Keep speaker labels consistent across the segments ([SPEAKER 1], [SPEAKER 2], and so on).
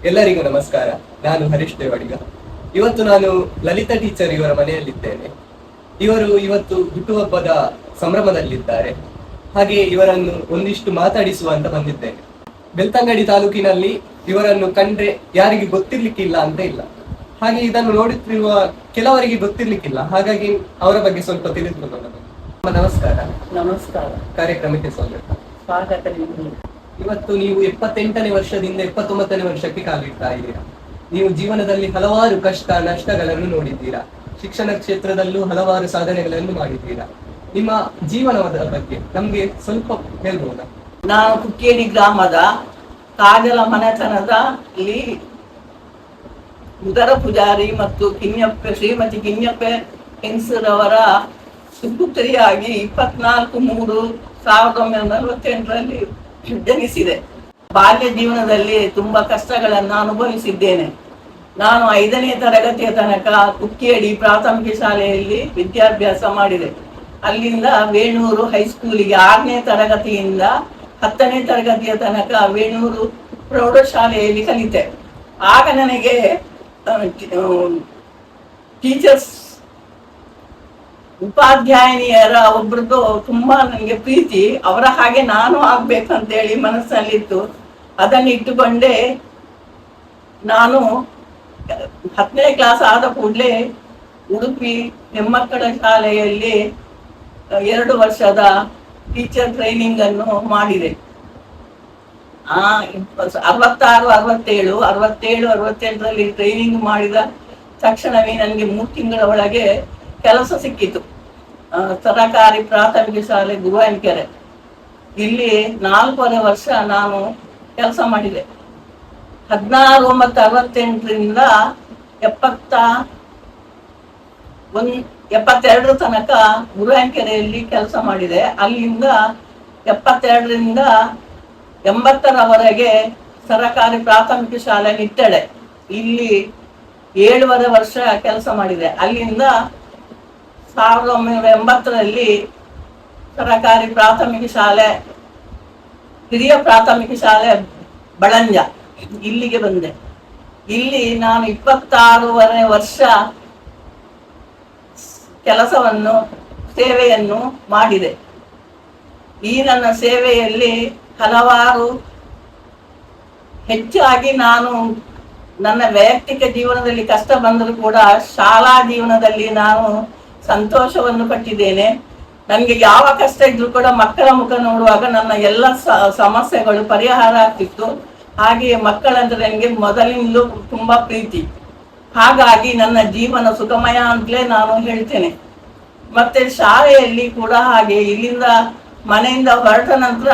[SPEAKER 1] ಎಲ್ಲರಿಗೂ ನಮಸ್ಕಾರ. ನಾನು ಹರೀಶ್ ದೇವಡಿಗ. ಇವತ್ತು ನಾನು ಲಲಿತಾ ಟೀಚರ್ ಇವರ ಮನೆಯಲ್ಲಿದ್ದೇನೆ. ಇವರು ಇವತ್ತು ಹುಟ್ಟುಹಬ್ಬದ ಸಂಭ್ರಮದಲ್ಲಿದ್ದಾರೆ. ಹಾಗೆ ಇವರನ್ನು ಒಂದಿಷ್ಟು ಮಾತಾಡಿಸುವ ಅಂತ ಬಂದಿದ್ದೇನೆ. ಬೆಳ್ತಂಗಡಿ ತಾಲೂಕಿನಲ್ಲಿ ಇವರನ್ನು ಕಂಡ್ರೆ ಯಾರಿಗೆ ಗೊತ್ತಿರ್ಲಿಕ್ಕಿಲ್ಲ ಅಂತ ಇಲ್ಲ. ಹಾಗೆ ಇದನ್ನು ನೋಡುತ್ತಿರುವ ಕೆಲವರಿಗೆ ಗೊತ್ತಿರ್ಲಿಕ್ಕಿಲ್ಲ. ಹಾಗಾಗಿ ಅವರ ಬಗ್ಗೆ ಸ್ವಲ್ಪ ತಿಳಿದುಕೊಳ್ಳೋಣ. ನಮಸ್ಕಾರ.
[SPEAKER 2] ನಮಸ್ಕಾರ.
[SPEAKER 1] ಕಾರ್ಯಕ್ರಮಕ್ಕೆ
[SPEAKER 2] ಸ್ವಾಗತ.
[SPEAKER 1] ಇವತ್ತು ನೀವು 78ನೇ ವರ್ಷದಿಂದ 79ನೇ ವರ್ಷಕ್ಕೆ ಕಾಲಿಡ್ತಾ ಇದ್ದೀರಾ. ನೀವು ಜೀವನದಲ್ಲಿ ಹಲವಾರು ಕಷ್ಟ ನಷ್ಟಗಳನ್ನು ನೋಡಿದ್ದೀರಾ. ಶಿಕ್ಷಣ ಕ್ಷೇತ್ರದಲ್ಲೂ ಹಲವಾರು ಸಾಧನೆಗಳನ್ನು ಮಾಡಿದ್ದೀರಾ. ನಿಮ್ಮ ಜೀವನದ ಬಗ್ಗೆ ನಮ್ಗೆ ಸ್ವಲ್ಪ ಹೇಳ್ಬೋದಾ?
[SPEAKER 2] ನಾನು ಕುಕ್ಕೇರಿ ಗ್ರಾಮದ ಕಾಜಲ ಮನೆತನದ ಇಲ್ಲಿ ಉದರ ಪೂಜಾರಿ ಮತ್ತು ಶ್ರೀಮತಿ ಕಿನ್ಯಪ್ಪೆ ಹೆಂಗಸರವರ ಸುಪುತ್ರಿಯಾಗಿ 24/3/1948ರಲ್ಲಿ ಜನಿಸಿದೆ. ಬಾಲ್ಯ ಜೀವನದಲ್ಲಿ ತುಂಬಾ ಕಷ್ಟಗಳನ್ನು ಅನುಭವಿಸಿದ್ದೇನೆ. ನಾನು 5ನೇ ತರಗತಿಯ ತನಕ ಕುಕ್ಕೇಡಿ ಪ್ರಾಥಮಿಕ ಶಾಲೆಯಲ್ಲಿ ವಿದ್ಯಾಭ್ಯಾಸ ಮಾಡಿದೆ. ಅಲ್ಲಿಂದ ವೇಣೂರು ಹೈಸ್ಕೂಲಿಗೆ 6ನೇ ತರಗತಿಯಿಂದ 10ನೇ ತರಗತಿಯ ತನಕ ವೇಣೂರು ಪ್ರೌಢಶಾಲೆಯಲ್ಲಿ ಕಲಿತೆ. ಆಗ ನನಗೆ ಟೀಚರ್ಸ್ ಉಪಾಧ್ಯಾಯಿನಿಯರ ಒಬ್ರದ್ದು ತುಂಬಾ ನನಗೆ ಪ್ರೀತಿ. ಅವರ ಹಾಗೆ ನಾನು ಆಗ್ಬೇಕಂತೇಳಿ ಮನಸ್ಸಲ್ಲಿತ್ತು. ಅದನ್ನು ಇಟ್ಟುಕೊಂಡೇ ನಾನು 10ನೇ ಕ್ಲಾಸ್ ಆದ ಕೂಡಲೇ ಉಡುಪಿ ಹೆಮ್ಮಕ್ಕಳ ಶಾಲೆಯಲ್ಲಿ 2 ವರ್ಷದ ಟೀಚರ್ ಟ್ರೈನಿಂಗ್ ಅನ್ನು ಮಾಡಿದೆ. 66, 67, 68ರಲ್ಲಿ ಟ್ರೈನಿಂಗ್ ಮಾಡಿದ ತಕ್ಷಣವೇ ನನಗೆ 3 ತಿಂಗಳ ಒಳಗೆ ಕೆಲಸ ಸಿಕ್ಕಿತು. ಸರಕಾರಿ ಪ್ರಾಥಮಿಕ ಶಾಲೆ ಗುರುವಾನ್ಕೆರೆ ಇಲ್ಲಿ 4.5 ವರ್ಷ ನಾನು ಕೆಲಸ ಮಾಡಿದೆ. 16/9/68ರಿಂದ 72 ತನಕ ಗುರುವಾನ್ಕೆರೆಯಲ್ಲಿ ಕೆಲಸ ಮಾಡಿದೆ. ಅಲ್ಲಿಂದ 72ರಿಂದ 80ರವರೆಗೆ ಸರಕಾರಿ ಪ್ರಾಥಮಿಕ ಶಾಲೆ ನಿಟ್ಟಳೆ ಇಲ್ಲಿ 7.5 ವರ್ಷ ಕೆಲಸ ಮಾಡಿದೆ. ಅಲ್ಲಿಂದ 1980ರಲ್ಲಿ ಸರಕಾರಿ ಪ್ರಾಥಮಿಕ ಶಾಲೆ ಹಿರಿಯ ಪ್ರಾಥಮಿಕ ಶಾಲೆ ಬಳಂಜ ಇಲ್ಲಿಗೆ ಬಂದೆ. ಇಲ್ಲಿ ನಾನು 26 ವರ್ಷ ಸೇವೆಯನ್ನು ಮಾಡಿದೆ. ಈ ನನ್ನ ಸೇವೆಯಲ್ಲಿ ಹಲವಾರು ಹೆಚ್ಚಾಗಿ ನಾನು ನನ್ನ ವೈಯಕ್ತಿಕ ಜೀವನದಲ್ಲಿ ಕಷ್ಟ ಬಂದರೂ ಕೂಡ ಶಾಲಾ ಜೀವನದಲ್ಲಿ ನಾನು ಸಂತೋಷವನ್ನು ಪಟ್ಟಿದ್ದೇನೆ. ನನಗೆ ಯಾವ ಕಷ್ಟ ಇದ್ರೂ ಕೂಡ ಮಕ್ಕಳ ಮುಖ ನೋಡುವಾಗ ನನ್ನ ಎಲ್ಲ ಸಮಸ್ಯೆಗಳು ಪರಿಹಾರ ಆಗ್ತಿತ್ತು. ಹಾಗೆಯೇ ಮಕ್ಕಳಂದ್ರೆ ನನಗೆ ಮೊದಲಿಂದಲೂ ತುಂಬಾ ಪ್ರೀತಿ. ಹಾಗಾಗಿ ನನ್ನ ಜೀವನ ಸುಖಮಯ ಅಂತಲೇ ನಾನು ಹೇಳ್ತೇನೆ. ಮತ್ತೆ ಶಾಲೆಯಲ್ಲಿ ಕೂಡ ಹಾಗೆ ಇಲ್ಲಿಂದ ಮನೆಯಿಂದ ಹೊರಟ ನಂತರ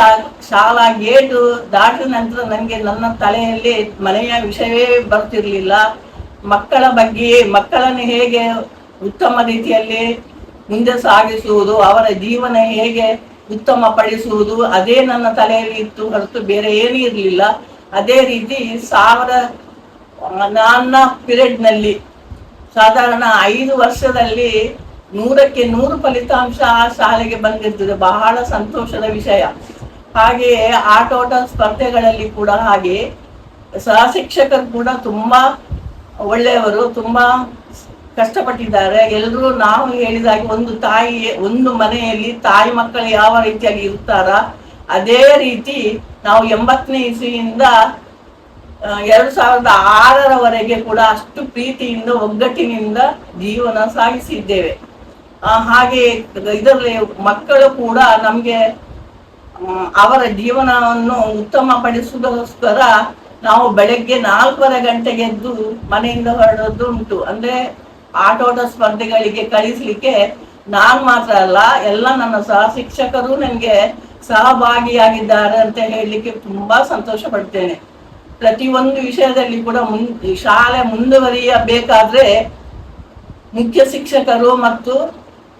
[SPEAKER 2] ಶಾಲಾ ಗೇಟು ದಾಟಿದ ನಂತರ ನನಗೆ ನನ್ನ ತಲೆಯಲ್ಲಿ ಮನೆಯ ವಿಷಯವೇ ಬರ್ತಿರ್ಲಿಲ್ಲ. ಮಕ್ಕಳ ಬಗ್ಗೆ, ಮಕ್ಕಳನ್ನು ಹೇಗೆ ಉತ್ತಮ ರೀತಿಯಲ್ಲಿ ಮುಂದೆ ಸಾಗಿಸುವುದು, ಅವರ ಜೀವನ ಹೇಗೆ ಉತ್ತಮ ಪಡಿಸುವುದು, ಅದೇ ನನ್ನ ತಲೆಯಲ್ಲಿ ಇತ್ತು ಹೊರತು ಬೇರೆ ಏನೂ ಇರಲಿಲ್ಲ. ಅದೇ ರೀತಿ ನನ್ನ ಪಿರಿಯಡ್ನಲ್ಲಿ ಸಾಧಾರಣ 5 ವರ್ಷದಲ್ಲಿ 100ಕ್ಕೆ 100 ಫಲಿತಾಂಶ ಆ ಶಾಲೆಗೆ ಬಂದಿರ್ತದೆ. ಬಹಳ ಸಂತೋಷದ ವಿಷಯ. ಹಾಗೆಯೇ ಆಟೋಟ ಸ್ಪರ್ಧೆಗಳಲ್ಲಿ ಕೂಡ ಹಾಗೆ ಸಹ ಶಿಕ್ಷಕರು ಕೂಡ ತುಂಬಾ ಒಳ್ಳೆಯವರು, ತುಂಬಾ ಕಷ್ಟಪಟ್ಟಿದ್ದಾರೆ. ಎಲ್ಲರೂ ನಾವು ಹೇಳಿದಾಗೆ ಒಂದು ಮನೆಯಲ್ಲಿ ತಾಯಿ ಮಕ್ಕಳು ಯಾವ ರೀತಿಯಾಗಿ ಇರ್ತಾರ ಅದೇ ರೀತಿ ನಾವು 80ನೇ ಇಸವಿಯಿಂದ 2006ರವರೆಗೆ ಕೂಡ ಅಷ್ಟು ಪ್ರೀತಿಯಿಂದ ಒಗ್ಗಟ್ಟಿನಿಂದ ಜೀವನ ಸಾಗಿಸಿದ್ದೇವೆ. ಹಾಗೆ ಇದರಲ್ಲಿ ಮಕ್ಕಳು ಕೂಡ ನಮ್ಗೆ ಅವರ ಜೀವನವನ್ನು ಉತ್ತಮ ಪಡಿಸುವುದಕ್ಕೋಸ್ಕರ ನಾವು ಬೆಳಗ್ಗೆ 4:30 ಗಂಟೆಗೆ ಎದ್ದು ಮನೆಯಿಂದ ಹೊರಡೋದು ಉಂಟು. ಅಂದ್ರೆ ಆಟೋಟ ಸ್ಪರ್ಧೆಗಳಿಗೆ ಕಳಿಸ್ಲಿಕ್ಕೆ ನಾನ್ ಮಾತ್ರ ಅಲ್ಲ, ಎಲ್ಲ ನನ್ನ ಸಹ ಶಿಕ್ಷಕರು ನನಗೆ ಸಹಭಾಗಿಯಾಗಿದ್ದಾರೆ ಅಂತ ಹೇಳಲಿಕ್ಕೆ ತುಂಬಾ ಸಂತೋಷ ಪಡ್ತೇನೆ. ಪ್ರತಿಯೊಂದು ವಿಷಯದಲ್ಲಿ ಕೂಡ ಶಾಲೆ ಮುಂದುವರಿಯಬೇಕಾದ್ರೆ ಮುಖ್ಯ ಶಿಕ್ಷಕರು ಮತ್ತು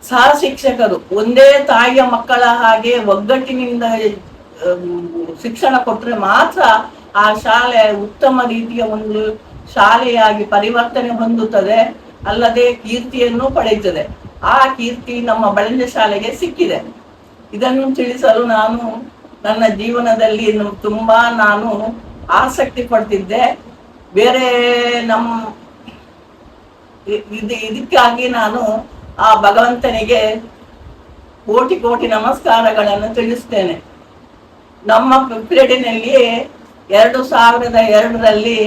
[SPEAKER 2] ಸಹ ಶಿಕ್ಷಕರು ಒಂದೇ ತಾಯಿಯ ಮಕ್ಕಳ ಹಾಗೆ ಒಗ್ಗಟ್ಟಿನಿಂದ ಶಿಕ್ಷಣ ಕೊಟ್ಟರೆ ಮಾತ್ರ ಆ ಶಾಲೆ ಉತ್ತಮ ರೀತಿಯ ಒಂದು ಶಾಲೆಯಾಗಿ ಪರಿವರ್ತನೆ ಹೊಂದುತ್ತದೆ, ಅಲ್ಲದೆ ಕೀರ್ತಿಯನ್ನು ಪಡೆಯುತ್ತದೆ. ಆ ಕೀರ್ತಿ ನಮ್ಮ ಬಳಂಜ ಶಾಲೆಗೆ ಸಿಕ್ಕಿದೆ. ಇದನ್ನು ತಿಳಿಸಲು ನನ್ನ ಜೀವನದಲ್ಲಿ ತುಂಬಾ ಆಸಕ್ತಿ ಪಡ್ತಿದ್ದೆ. ಬೇರೆ ನಮ್ಮ ಇದಕ್ಕಾಗಿ ನಾನು ಆ ಭಗವಂತನಿಗೆ ಕೋಟಿ ಕೋಟಿ ನಮಸ್ಕಾರಗಳನ್ನು ತಿಳಿಸ್ತೇನೆ. ನಮ್ಮ ಪಿರಿಯಡಿನಲ್ಲಿ 2002ರಲ್ಲಿ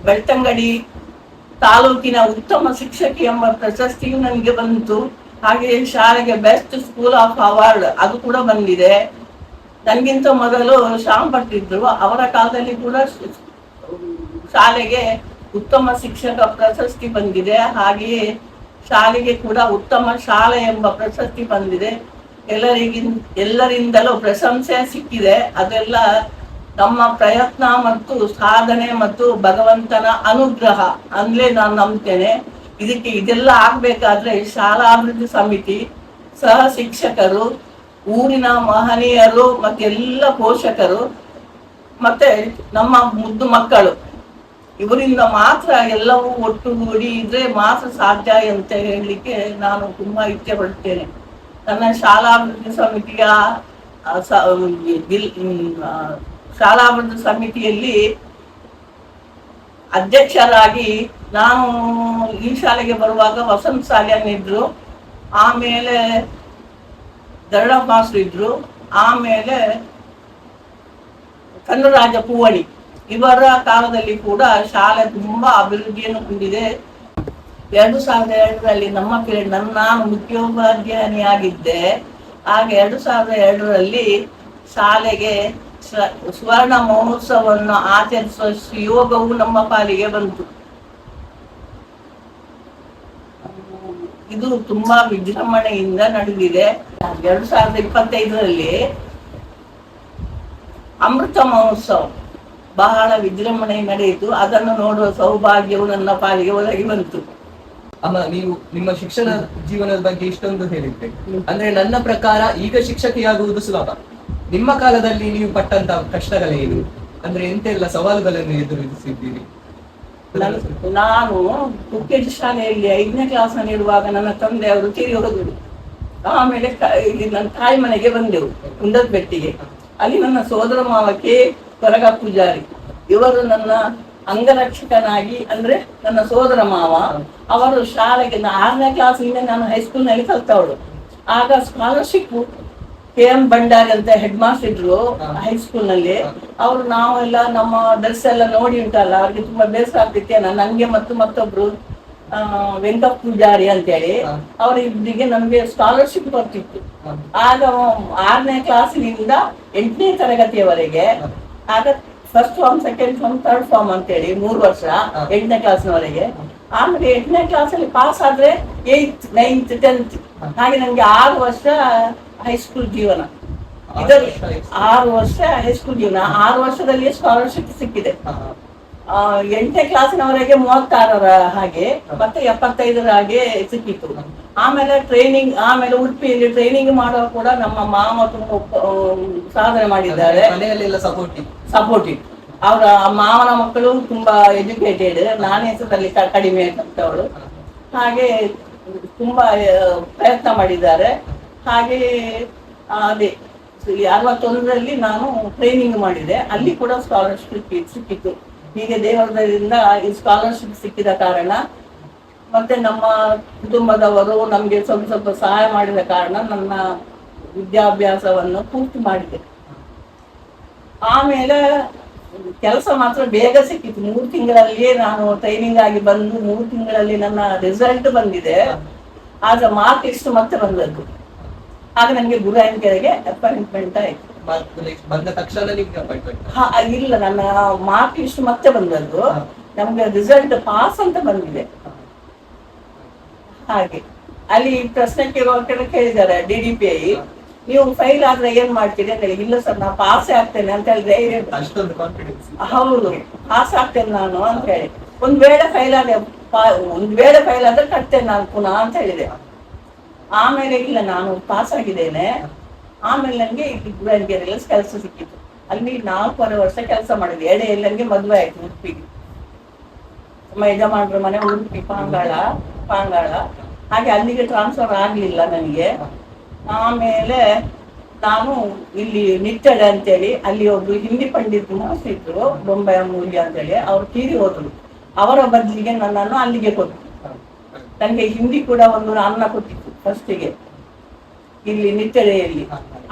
[SPEAKER 2] ಬೆಳ್ತಂಗಡಿ ತಾಲೂಕಿನ ಉತ್ತಮ ಶಿಕ್ಷಕಿ ಎಂಬ ಪ್ರಶಸ್ತಿಯು ನನಗೆ ಬಂತು. ಹಾಗೆ ಶಾಲೆಗೆ ಬೆಸ್ಟ್ ಸ್ಕೂಲ್ ಆಫ್ ಅವಾರ್ಡ್ ಅದು ಕೂಡ ಬಂದಿದೆ. ನನಗಿಂತ ಮೊದಲು ಶ್ಯಾಮ್ ಭಟ್ ಇದ್ರು, ಅವರ ಕಾಲದಲ್ಲಿ ಕೂಡ ಶಾಲೆಗೆ ಉತ್ತಮ ಶಿಕ್ಷಕ ಪ್ರಶಸ್ತಿ ಬಂದಿದೆ. ಹಾಗೆಯೇ ಶಾಲೆಗೆ ಕೂಡ ಉತ್ತಮ ಶಾಲೆ ಎಂಬ ಪ್ರಶಸ್ತಿ ಬಂದಿದೆ. ಎಲ್ಲರಿಂದಲೂ ಪ್ರಶಂಸೆ ಸಿಕ್ಕಿದೆ. ಅದೆಲ್ಲ ನಮ್ಮ ಪ್ರಯತ್ನ ಮತ್ತು ಸಾಧನೆ ಮತ್ತು ಭಗವಂತನ ಅನುಗ್ರಹ ಅಂದ್ರೆ ನಾನು ನಂಬ್ತೇನೆ. ಇದೆಲ್ಲ ಆಗ್ಬೇಕಾದ್ರೆ ಶಾಲಾಭಿವೃದ್ಧಿ ಸಮಿತಿ, ಸಹ ಶಿಕ್ಷಕರು, ಊರಿನ ಮಹನೀಯರು ಮತ್ತೆಲ್ಲ ಪೋಷಕರು ಮತ್ತೆ ನಮ್ಮ ಮುದ್ದು ಮಕ್ಕಳು ಇವರಿಂದ ಮಾತ್ರ ಎಲ್ಲವೂ ಒಟ್ಟುಗೂಡಿ ಇದ್ರೆ ಮಾತ್ರ ಸಾಧ್ಯ ಅಂತ ಹೇಳಲಿಕ್ಕೆ ನಾನು ತುಂಬಾ ಇಚ್ಛೆ ಪಡ್ತೇನೆ. ನನ್ನ ಶಾಲಾಭಿವೃದ್ಧಿ ಸಮಿತಿಯ ಶಾಲಾಭಿವೃದ್ಧಿ ಸಮಿತಿಯಲ್ಲಿ ಅಧ್ಯಕ್ಷರಾಗಿ ನಾನು ಈ ಶಾಲೆಗೆ ಬರುವಾಗ ವಸಂತ ಸಾಲಿಯನ್ ಇದ್ರು, ಆಮೇಲೆ ದರಡ ಮಾಸ್ಟರ್ ಇದ್ರು, ಆಮೇಲೆ ಕನ್ನಡರಾಜ ಪೂವಣಿ. ಇವರ ಕಾಲದಲ್ಲಿ ಕೂಡ ಶಾಲೆ ತುಂಬಾ ಅಭಿವೃದ್ಧಿಯನ್ನು ಹೊಂದಿದೆ. 2002ರಲ್ಲಿ ನಮ್ಮ ಪೀರಿಯಡ್ ನಾನು ಮುಖ್ಯೋಪಾಧ್ಯಾಯನಿಯಾಗಿದ್ದೆ. ಆಗ 2002ರಲ್ಲಿ ಶಾಲೆಗೆ ಸುವರ್ಣ ಮಹೋತ್ಸವವನ್ನು ಆಚರಿಸುವ ಯೋಗವು ನಮ್ಮ ಪಾಲಿಗೆ ಬಂತು. ಇದು ತುಂಬಾ ವಿಜೃಂಭಣೆಯಿಂದ ನಡೆದಿದೆ. 2025ರಲ್ಲಿ ಅಮೃತ ಮಹೋತ್ಸವ ಬಹಳ ವಿಜೃಂಭಣೆ ನಡೆಯಿತು. ಅದನ್ನು ನೋಡುವ ಸೌಭಾಗ್ಯವು ನನ್ನ ಪಾಲಿಗೆ ಒದಗಿ ಬಂತು.
[SPEAKER 1] ಅಮ್ಮ, ನೀವು ನಿಮ್ಮ ಶಿಕ್ಷಣ ಜೀವನದ ಬಗ್ಗೆ ಇಷ್ಟೊಂದು ಹೇಳಿದ್ದೆ. ಅಂದ್ರೆ ನನ್ನ ಪ್ರಕಾರ ಈಗ ಶಿಕ್ಷಕಿಯಾಗುವುದು ಸುಲಭ. ನಿಮ್ಮ ಕಾಲದಲ್ಲಿ ನೀವು ಪಟ್ಟಂತ ಕಷ್ಟಗಳೇನು, ಅಂದ್ರೆ ಎಂತೆಲ್ಲ ಸವಾಲುಗಳನ್ನು ಎದುರಿಸಿದ್ದೀರಿ?
[SPEAKER 2] ನಾನು ಕುಕ್ಕೇಜ್ ಶಾಲೆಯಲ್ಲಿ 5ನೇ ಕ್ಲಾಸ್ನಲ್ಲಿ ಇರುವಾಗ ನನ್ನ ತಂದೆಯವರು ತೀರಿ ಹೋದರು. ಆಮೇಲೆ ಇಲ್ಲಿ ನನ್ನ ತಾಯಿ ಮನೆಗೆ ಬಂದೆವು, ಕುಂದರ್ಪೆಟ್ಟಿಗೆ. ಅಲ್ಲಿ ನನ್ನ ಸೋದರ ಮಾವ ಕೆ ಕೊರಗ ಪೂಜಾರಿ ಇವರು ನನ್ನ ಅಂಗರಕ್ಷಕನಾಗಿ, ಅಂದ್ರೆ ನನ್ನ ಸೋದರ ಮಾವ. ಅವರು ಶಾಲೆಗೆ 6ನೇ ಕ್ಲಾಸ್ನಿಂದ ನಾನು ಹೈಸ್ಕೂಲ್ನಲ್ಲಿ ಕಲ್ತವಳು. ಆಗ ಸ್ಕಾಲರ್ಶಿಪ್ KM ಭಂಡಾರಿ ಅಂತ ಹೆಡ್ ಮಾಸ್ಟರ್ ಇದ್ರು ಹೈಸ್ಕೂಲ್ನಲ್ಲಿ. ಅವರು ನಾವೆಲ್ಲ ನಮ್ಮ ಡ್ರೆಸ್ ಎಲ್ಲ ನೋಡಿ ಉಂಟಲ್ಲ, ಅವ್ರಿಗೆ ತುಂಬಾ ಬೇಸರ ಆಗ್ತಿತ್ತೆ. ನನಗೆ ಮತ್ತು ಮತ್ತೊಬ್ರು ವೆಂಕಟ ಪೂಜಾರಿ ಅಂತೇಳಿ ಅವರಿಬ್ಬರಿಗೆ ನಮ್ಗೆ ಸ್ಕಾಲರ್ಶಿಪ್ ಬರ್ತಿತ್ತು. ಆಗ 6ನೇ ಕ್ಲಾಸಿನಿಂದ 8ನೇ ತರಗತಿಯವರೆಗೆ, ಆಗ first form, second form, third form ಅಂತೇಳಿ 3 ವರ್ಷ 8ನೇ ಕ್ಲಾಸ್ನವರೆಗೆ. ಆಮೇಲೆ 8ನೇ ಕ್ಲಾಸಲ್ಲಿ ಪಾಸ್ ಆದ್ರೆ 8th, 9th, 10th, ಹಾಗೆ ನಮ್ಗೆ 6 ವರ್ಷ ಹೈಸ್ಕೂಲ್ ಜೀವನ. ಇದರಲ್ಲಿ 6 ವರ್ಷ ಹೈಸ್ಕೂಲ್ ಜೀವನ. 6 ವರ್ಷದಲ್ಲಿ ಸ್ಕಾಲರ್ಶಿಪ್ ಸಿಕ್ಕಿದೆ. 8ನೇ ಕ್ಲಾಸಿನವರೆಗೆ 36ರ ಹಾಗೆ, ಮತ್ತೆ 75ರ ಹಾಗೆ ಸಿಕ್ಕಿತ್ತು. ಆಮೇಲೆ ಟ್ರೈನಿಂಗ್, ಆಮೇಲೆ ಉಡುಪಿಯಲ್ಲಿ ಟ್ರೈನಿಂಗ್ ಮಾಡುವ ಕೂಡ ನಮ್ಮ ಮಾಮ ತುಂಬ ಸಾಧನೆ ಮಾಡಿದ್ದಾರೆ. ಸಪೋರ್ಟಿವ್. ಅವರ ಮಾವನ ಮಕ್ಕಳು ತುಂಬಾ ಎಜುಕೇಟೆಡ್, ನಾನೇ ಹೆಸರಲ್ಲಿ ಕಡಿಮೆ ಅಂತವಳು. ಹಾಗೆ ತುಂಬಾ ಪ್ರಯತ್ನ ಮಾಡಿದ್ದಾರೆ. ಹಾಗೆ ಅದೇ 61ರಲ್ಲಿ ನಾನು ಟ್ರೈನಿಂಗ್ ಮಾಡಿದೆ, ಅಲ್ಲಿ ಕೂಡ ಸ್ಕಾಲರ್ಶಿಪ್ ಸಿಕ್ಕಿತ್ತು. ಹೀಗೆ ದೇವರದಿಂದ ಈ ಸ್ಕಾಲರ್ಶಿಪ್ ಸಿಕ್ಕಿದ ಕಾರಣ ಮತ್ತೆ ನಮ್ಮ ಕುಟುಂಬದವರು ನಮ್ಗೆ ಸ್ವಲ್ಪ ಸಹಾಯ ಮಾಡಿದ ಕಾರಣ ನನ್ನ ವಿದ್ಯಾಭ್ಯಾಸವನ್ನು ಪೂರ್ತಿ ಮಾಡಿದೆ. ಆಮೇಲೆ ಕೆಲಸ ಮಾತ್ರ ಬೇಗ ಸಿಕ್ಕಿತ್ತು. 3 ತಿಂಗಳಲ್ಲಿಯೇ ನಾನು ಟ್ರೈನಿಂಗ್ ಆಗಿ ಬಂದು 3 ತಿಂಗಳಲ್ಲಿ ನನ್ನ ರಿಸಲ್ಟ್ ಬಂದಿದೆ. ಆಗ ಮಾರ್ಕ್ ಲಿಸ್ಟ್ ಮತ್ತೆ ಬಂದದ್ದು. ಆಗ ನನಗೆ ಗುರುವಾಯನಕೆರೆಗೆ ಅಪಾಯಿಂಟ್ಮೆಂಟ್ ಆಯ್ತು.
[SPEAKER 1] ಬಂದ ತಕ್ಷಣ
[SPEAKER 2] ಇಲ್ಲ, ನನ್ನ ಮಾರ್ಕ್ ಲಿಸ್ಟ್ ಮತ್ತೆ ಬಂದದ್ದು. ನಮ್ಗೆ ರಿಸಲ್ಟ್ ಪಾಸ್ ಅಂತ ಬಂದಿದೆ. ಹಾಗೆ ಅಲ್ಲಿ ಪ್ರಶ್ನೆ ಕೇಳಿದ್ದಾರೆ DDPI, ನೀವು ಫೈಲ್ ಆದ್ರೆ ಏನ್ ಮಾಡ್ತೀರಿ ಅಂತ ಹೇಳಿ. ಇಲ್ಲ ಸರ್, ನಾನು ಪಾಸೇ ಆಗ್ತೇನೆ ಅಂತ ಹೇಳಿದ್ರೆ, ಹೌದು ಪಾಸ್ ಆಗ್ತೇನೆ ನಾನು ಅಂತ ಹೇಳಿ. ಒಂದ್ ವೇಳೆ ಫೈಲ್ ಆದ್ರೆ ಕಟ್ತೇನೆ ನಾನು ಪುನಃ ಅಂತ ಹೇಳಿದೆ. ಆಮೇಲೆ ಇಲ್ಲ, ನಾನು ಪಾಸ್ ಆಗಿದ್ದೇನೆ. ಆಮೇಲೆ ನನಗೆ ಗುರುವಾಯನಕೆರೆಯಲ್ಲಿ ಕೆಲಸ ಸಿಕ್ಕಿತ್ತು. ಅಲ್ಲಿ 4.5 ವರ್ಷ ಕೆಲಸ ಮಾಡಿದೆ. ಎಡೆಯಲ್ಲಿ ನನಗೆ ಮದುವೆ ಆಯ್ತು ಉಡುಪಿಗೆ. ನಮ್ಮ ಯಜಮಾನ್ರ ಮನೆ ಉಡುಪಿ ಪಾಂಗಾಳ. ಹಾಗೆ ಅಲ್ಲಿಗೆ ಟ್ರಾನ್ಸ್ಫರ್ ಆಗ್ಲಿಲ್ಲ ನನಗೆ. ಆಮೇಲೆ ನಾನು ಇಲ್ಲಿ ನಿಟ್ಟಳೆ ಅಂತೇಳಿ ಅಲ್ಲಿ ಒಬ್ರು ಹಿಂದಿ ಪಂಡಿತ್ ಇದ್ರು, ಬೊಂಬಾಯಿ ಮೂಲ್ಯ ಅಂತೇಳಿ, ಅವ್ರು ತೀರಿ ಹೋದ್ರು. ಅವರ ಬದಲಿಗೆ ನನ್ನನ್ನು ಅಲ್ಲಿಗೆ ಕೊಟ್ಟು ನನಗೆ ಹಿಂದಿ ಕೂಡ ಒಂದು ಅನ್ನ ಕೊಟ್ಟಿತ್ತು ಫಸ್ಟಿಗೆ ಇಲ್ಲಿ ನಿಟ್ಟಳೆಯಲ್ಲಿ.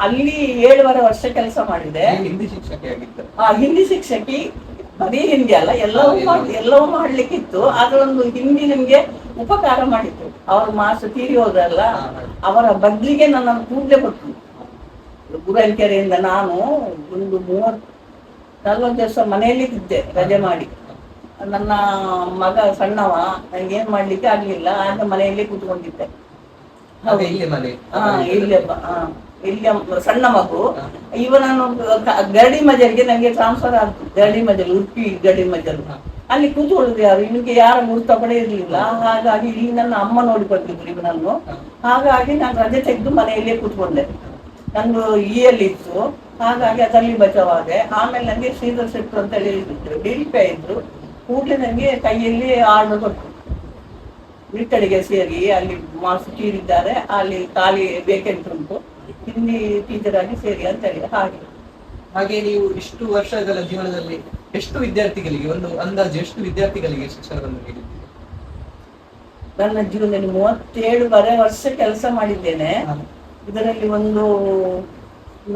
[SPEAKER 2] ಅಲ್ಲಿ 7.5 ವರ್ಷ ಕೆಲಸ ಮಾಡಿದೆ.
[SPEAKER 1] ಹಿಂದಿ ಶಿಕ್ಷಕಿ ಆಗಿದ್ದ.
[SPEAKER 2] ಹಿಂದಿ ಶಿಕ್ಷಕಿ, ಬರೀ ಹಿಂದಿ ಅಲ್ಲ, ಎಲ್ಲವೂ ಮಾಡ್ಲಿಕ್ಕಿತ್ತು. ಅದರೊಂದು ಹಿಂದಿ ನಿಮ್ಗೆ ಉಪಕಾರ ಮಾಡಿತ್ತು. ಅವ್ರ ಮಾಸ್ಟರ್ ತೀರಿ ಹೋದ್ರಲ್ಲ, ಅವರ ಬದಲಿಗೆ ನನ್ನನ್ನು ಕೂಡಲೇ ಕೊಟ್ಟು ಗುರಲ್ಕೆರೆಯಿಂದ ನಾನು ಒಂದು 40 ವರ್ಷ ಮನೆಯಲ್ಲಿ ಇದ್ದೆ ರಜೆ ಮಾಡಿ. ನನ್ನ ಮಗ ಸಣ್ಣವ, ನನಗೇನ್ ಮಾಡ್ಲಿಕ್ಕೆ ಆಗ್ಲಿಲ್ಲ, ಆಗ ಮನೆಯಲ್ಲಿ ಕೂತ್ಕೊಂಡಿದ್ದೆ. ಇಲ್ಲಿ ಸಣ್ಣ ಮಗು. ಇವನನ್ನು ಗರಡಿ ಮಜಲ್ಗೆ ನನಗೆ ಟ್ರಾನ್ಸ್ಫರ್ ಆಯ್ತು. ಗರಡಿ ಮಜಲ್, ಉಡುಪಿ ಗರಡಿ ಮಜಲ್. ಅಲ್ಲಿ ಕೂತ್ಕೊಳ್ಳುದು ಯಾರು, ಇವನಿಗೆ ಯಾರ ಗುರುತ ಕೂಡ ಇರ್ಲಿಲ್ಲ. ಹಾಗಾಗಿ ಇಲ್ಲಿ ನನ್ನ ಅಮ್ಮ ನೋಡಿಕೊಳ್ತಿದ್ರು ಇವನನ್ನು. ಹಾಗಾಗಿ ನಾನು ರಜೆ ತೆಗೆದು ಮನೆಯಲ್ಲೇ ಕೂತ್ಕೊಂಡೆ. ನಂದು ಇತ್ತು, ಹಾಗಾಗಿ ಅದರಲ್ಲಿ ಬಚಾವಾದೆ. ಆಮೇಲೆ ನನಗೆ ಶ್ರೀಧರ್ ಶೆಟ್ಟರು ಅಂತ ಹೇಳಿ ಡಿಲಿಪಿ ಇದ್ರು. ಕೂಡಲೇ ನನಗೆ ಕೈಯಲ್ಲಿ ಆರ್ಡರ್ ಕೊಟ್ಟರು, ನಿಟ್ಟಳಿಗೆ ಸೇರಿ ಅಲ್ಲಿ ಮಾಸ್ಟರ್ ತೀರಿದ್ದಾರೆ, ಅಲ್ಲಿ ಖಾಲಿ ವೇಕೆಂಟ್ ಉಂಟು, ಹಿಂದಿ ಟೀಚರ್ ಆಗಿ ಸೇರಿ ಅಂತ ಹೇಳಿ.
[SPEAKER 1] ಹಾಗೆ ನೀವು ಇಷ್ಟು ವರ್ಷಗಳ ಜೀವನದಲ್ಲಿ ಎಷ್ಟು ವಿದ್ಯಾರ್ಥಿಗಳಿಗೆ, ಒಂದು ಅಂದಾಜು ಎಷ್ಟು ವಿದ್ಯಾರ್ಥಿಗಳಿಗೆ ಶಿಕ್ಷಣವನ್ನು ನೀಡಿದ್ದೀರಿ?
[SPEAKER 2] ನನ್ನ ಜೀವನದಲ್ಲಿ 37.5 ವರ್ಷ ಕೆಲಸ ಮಾಡಿದ್ದೇನೆ. ಇದರಲ್ಲಿ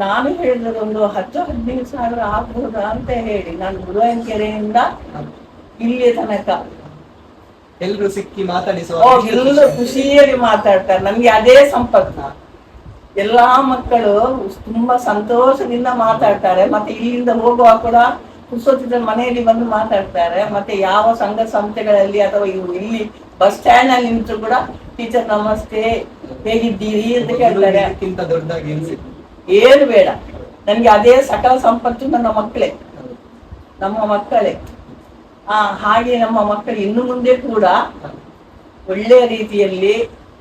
[SPEAKER 2] ನಾನು ಹೇಳಿದ್ರೆ ಒಂದು 10-15 ಸಾವಿರ ಆಗ್ಬಹುದಾ ಅಂತ ಹೇಳಿ, ನಾನು ಗುರುವಾಯನಕೆರೆಯಿಂದ ಇಲ್ಲಿಯ ತನಕ
[SPEAKER 1] ಎಲ್ಲರೂ ಸಿಕ್ಕಿ ಮಾತಾಡಿಸುವ,
[SPEAKER 2] ಎಲ್ಲರೂ ಖುಷಿಯಾಗಿ ಮಾತಾಡ್ತಾರೆ. ನಮ್ಗೆ ಅದೇ ಸಂಪತ್ತು. ಎಲ್ಲಾ ಮಕ್ಕಳು ತುಂಬಾ ಸಂತೋಷದಿಂದ ಮಾತಾಡ್ತಾರೆ. ಮತ್ತೆ ಇಲ್ಲಿಂದ ಹೋಗುವಾಗ ಕೂಡ ಕುಸೋತಿದ್ರೆ ಮನೆಯಲ್ಲಿ ಬಂದು ಮಾತಾಡ್ತಾರೆ. ಮತ್ತೆ ಯಾವ ಸಂಘ ಸಂಸ್ಥೆಗಳಲ್ಲಿ ಅಥವಾ ಇಲ್ಲಿ ಬಸ್ ಸ್ಟ್ಯಾಂಡ್ ಅಲ್ಲಿ ನಿಂತರು ಕೂಡ ಟೀಚರ್ ನಮಸ್ತೆ, ಹೇಗಿದ್ದೀರಿ ಅಂತ ಕೇಳ್ತಾರೆ.
[SPEAKER 1] ದೊಡ್ಡದಾಗಿ
[SPEAKER 2] ಏನು ಬೇಡ, ನನ್ಗೆ ಅದೇ ಸಕಲ ಸಂಪತ್ತು ನಮ್ಮ ಮಕ್ಕಳೇ. ಹಾಗೆ ನಮ್ಮ ಮಕ್ಕಳು ಇನ್ನು ಮುಂದೆ ಕೂಡ ಒಳ್ಳೆಯ ರೀತಿಯಲ್ಲಿ